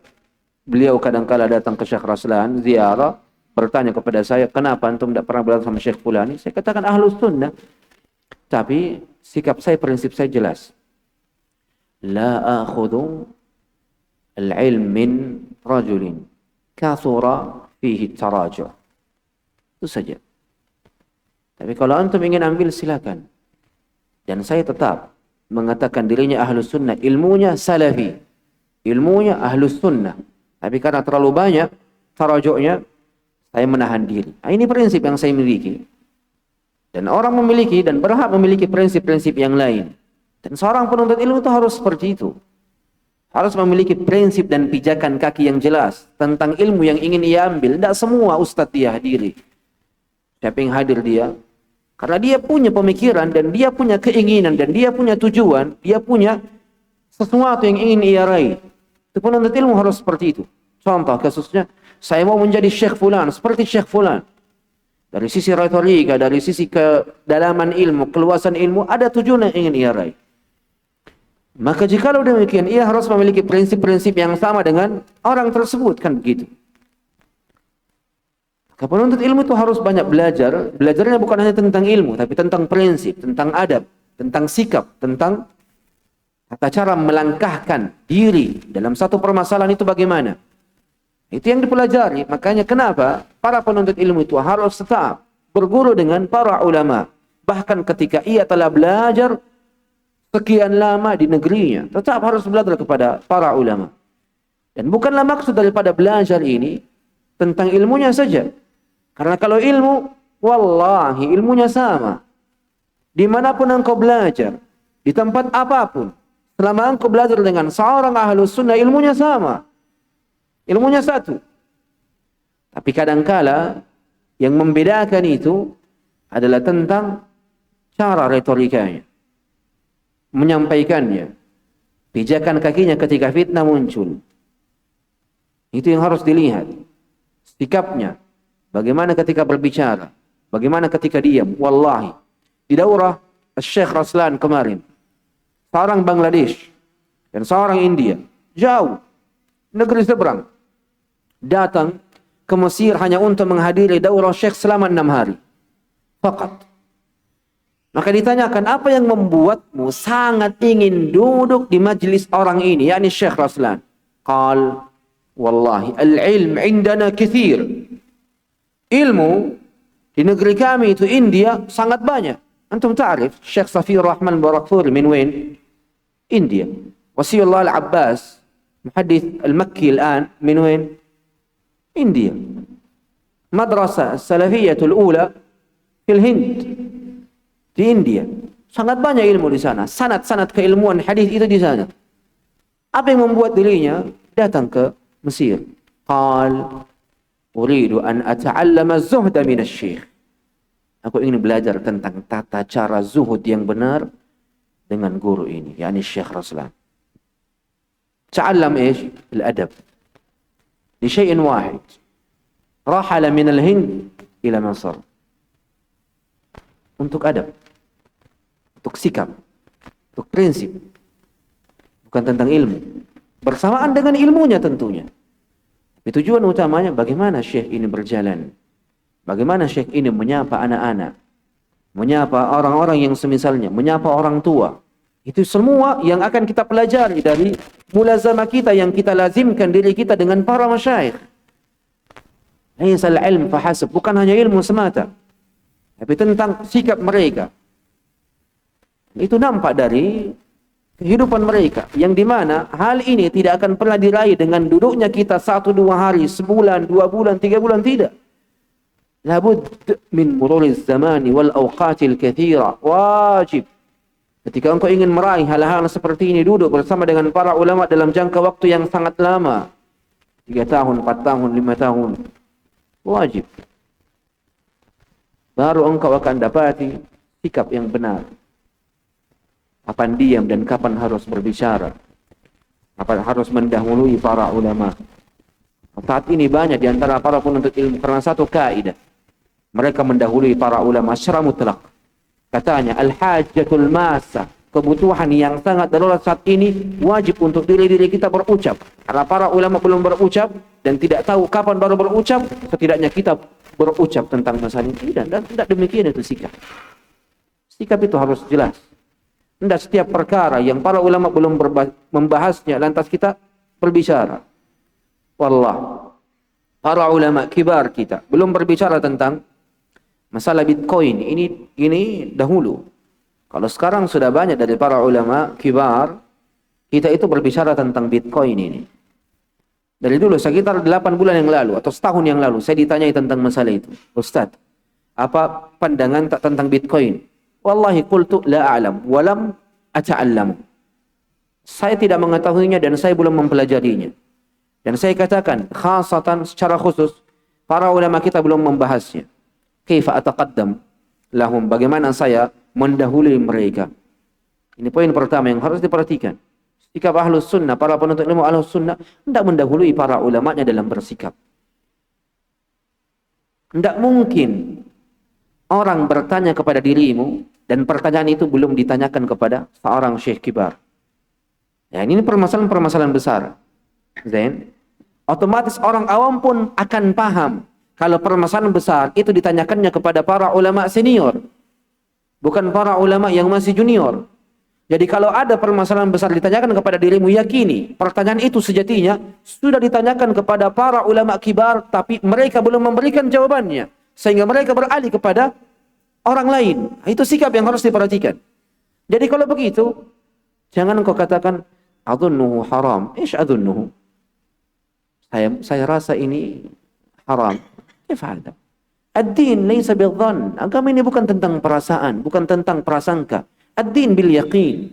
beliau kadang-kala datang ke Syekh Raslan ziarah, bertanya kepada saya, kenapa antum tidak pernah belajar sama Syekh Fulani? Saya katakan Ahlus Sunnah, tapi sikap saya, prinsip saya jelas. La akhudhu al-ilm min rajulin kathura fihi tarajuh. Itu saja. Tapi kalau antum ingin ambil silakan. Dan saya tetap mengatakan dirinya ahlus sunnah, ilmunya salafi, ilmunya ahlus sunnah. Tapi karena terlalu banyak tarajuknya, saya menahan diri. Nah, ini prinsip yang saya miliki. Dan orang memiliki dan berhak memiliki prinsip-prinsip yang lain. Dan seorang penuntut ilmu itu harus seperti itu. Harus memiliki prinsip dan pijakan kaki yang jelas tentang ilmu yang ingin ia ambil. Tidak semua ustadz dia hadiri. Siapa yang hadir dia? Karena dia punya pemikiran dan dia punya keinginan dan dia punya tujuan, dia punya sesuatu yang ingin ia raih. Itu penuntut ilmu harus seperti itu. Contoh kasusnya, saya mau menjadi syekh fulan, seperti syekh fulan. Dari sisi retorika, dari sisi kedalaman ilmu, keluasan ilmu, ada tujuan yang ingin ia raih. Maka jikalau demikian, ia harus memiliki prinsip-prinsip yang sama dengan orang tersebut, kan begitu. Maka penuntut ilmu itu harus banyak belajar. Belajarnya bukan hanya tentang ilmu, tapi tentang prinsip, tentang adab, tentang sikap, tentang tata cara melangkahkan diri dalam satu permasalahan itu bagaimana. Itu yang dipelajari. Makanya kenapa para penuntut ilmu itu harus tetap berguru dengan para ulama. Bahkan ketika ia telah belajar sekian lama di negerinya, tetap harus belajar kepada para ulama. Dan bukanlah maksud daripada belajar ini tentang ilmunya saja. Karena kalau ilmu, wallahi ilmunya sama. Dimanapun engkau belajar, di tempat apapun, selama engkau belajar dengan seorang ahlus sunnah, ilmunya sama. Ilmunya satu. Tapi kadangkala yang membedakan itu adalah tentang cara retorikanya, menyampaikannya, pijakan kakinya ketika fitnah muncul. Itu yang harus dilihat. Sikapnya, bagaimana ketika berbicara, bagaimana ketika diam. Wallahi, di daurah Syekh Raslan kemarin, seorang Bangladesh dan seorang India, jauh, negeri seberang, datang ke Mesir hanya untuk menghadiri daurah Syekh selama 6 hari. Fakat. Maka ditanyakan, apa yang membuatmu sangat ingin duduk di majlis orang ini, yakni Syekh Raslan? Qal, wallahi, al-ilm indana kathir. Ilmu di negeri kami itu India sangat banyak. Antum ta'rif, Syekh Safiyur Rahman Barakfuri min wain? India. Wasiullah al-Abbas, muhaddith al-Makki al-an, min wain? India. Madrasah Salafiyatul Ula fil Hind. Di India. Sangat banyak ilmu di sana. Sanad-sanad keilmuan hadis itu di sana. Apa yang membuat dirinya datang ke Mesir? Qal, uridu an ata'allama zuhda min asy-syekh. Aku ingin belajar tentang tata cara zuhud yang benar dengan guru ini, yakni Syekh Raslan. Ta'allam ايش؟ الادب. لشيء واحد. رحل من الهند إلى مصر. Untuk adab, untuk sikap, untuk prinsip, bukan tentang ilmu. Bersamaan dengan ilmunya tentunya. Tapi tujuan utamanya bagaimana Syekh ini berjalan. Bagaimana Syekh ini menyapa anak-anak, menyapa orang-orang yang semisalnya, menyapa orang tua. Itu semua yang akan kita pelajari dari mulazamah kita yang kita lazimkan diri kita dengan para masyayikh. Laisal ilm fahasab, bukan hanya ilmu semata, tapi tentang sikap mereka. Itu nampak dari kehidupan mereka, yang dimana hal ini tidak akan pernah diraih dengan duduknya kita 1-2 hari, sebulan, 2 bulan, 3 bulan, tidak. Labud min mururiz zamani wal awqatil kathira. Wajib. Ketika engkau ingin meraih hal-hal seperti ini, duduk bersama dengan para ulama dalam jangka waktu yang sangat lama. 3 tahun, 4 tahun, 5 tahun. Wajib. Baru engkau akan dapati sikap yang benar. Kapan diam dan kapan harus berbicara. Kapan harus mendahului para ulama. Saat ini banyak di antara para penuntut ilmu karena satu kaidah. Mereka mendahului para ulama secara mutlak. Katanya, al-hajatul masa, kebutuhan yang sangat darurat saat ini, wajib untuk diri-diri kita berucap. Karena para ulama belum berucap dan tidak tahu kapan baru berucap, setidaknya kita berucap tentang masalah ini. Dan tidak demikian itu sikap. Sikap itu harus jelas. Tidak setiap perkara yang para ulama belum membahasnya, lantas kita berbicara. Wallah, para ulama kibar kita belum berbicara tentang masalah Bitcoin ini dahulu. Kalau sekarang sudah banyak dari para ulama kibar, kita itu berbicara tentang Bitcoin ini. Dari dulu sekitar 8 bulan yang lalu atau setahun yang lalu saya ditanyai tentang masalah itu. Ustaz, apa pandangan tak tentang Bitcoin? Wallahi qultu la a'lam wa lam ata'allam. Saya tidak mengetahuinya dan saya belum mempelajarinya. Dan saya katakan, khasatan secara khusus, para ulama kita belum membahasnya. Kaifa ataqaddam lahum, bagaimana saya mendahului mereka. Ini poin pertama yang harus diperhatikan. Sikap ahlus sunnah, para penuntut ilmu ahlus sunnah, tidak mendahului para ulamanya dalam bersikap. Tidak mungkin orang bertanya kepada dirimu, dan pertanyaan itu belum ditanyakan kepada seorang syekh kibar. Ya, ini permasalahan-permasalahan besar. Zain, otomatis orang awam pun akan paham kalau permasalahan besar itu ditanyakannya kepada para ulama senior, bukan para ulama yang masih junior. Jadi kalau ada permasalahan besar ditanyakan kepada dirimu, yakini pertanyaan itu sejatinya sudah ditanyakan kepada para ulama kibar, tapi mereka belum memberikan jawabannya, sehingga mereka beralih kepada orang lain. Itu sikap yang harus diperhatikan. Jadi kalau begitu, jangan kau katakan adunnuhu haram. Ish adunnuhu? Saya rasa ini haram. Kifada. Ad-din laysa bil-dhann. Agama ini bukan tentang perasaan, bukan tentang prasangka. Ad-din bil yaqin.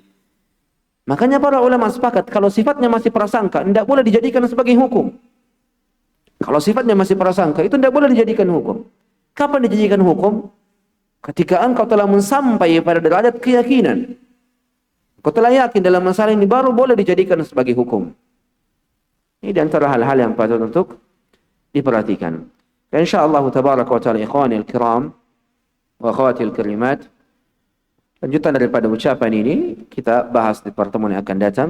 Makanya para ulama sepakat kalau sifatnya masih prasangka tidak boleh dijadikan sebagai hukum. Kalau sifatnya masih prasangka itu tidak boleh dijadikan hukum. Kapan dijadikan hukum? Ketika engkau telah mensampai pada derajat keyakinan. Kau telah yakin dalam masalah ini, baru boleh dijadikan sebagai hukum. Ini di antara hal-hal yang patut untuk diperhatikan. Insyaallah tabaraka wa ta'ala ikhwanil kiram wa akhawatil karimat, lanjutan daripada ucapan ini kita bahas di pertemuan yang akan datang.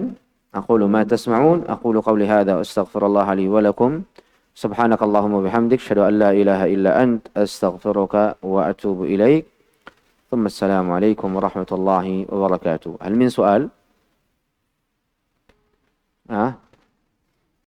Aqulu ma tasma'un, aqulu qawli hadha wa astaghfirullah li wa lakum. Subhanakallahumma bihamdik, asyhadu an la ilaha illa ant, astaghfiruka wa atubu ilaik. Thumma assalamu alaikum warahmatullahi wabarakatuh. Hal min soal?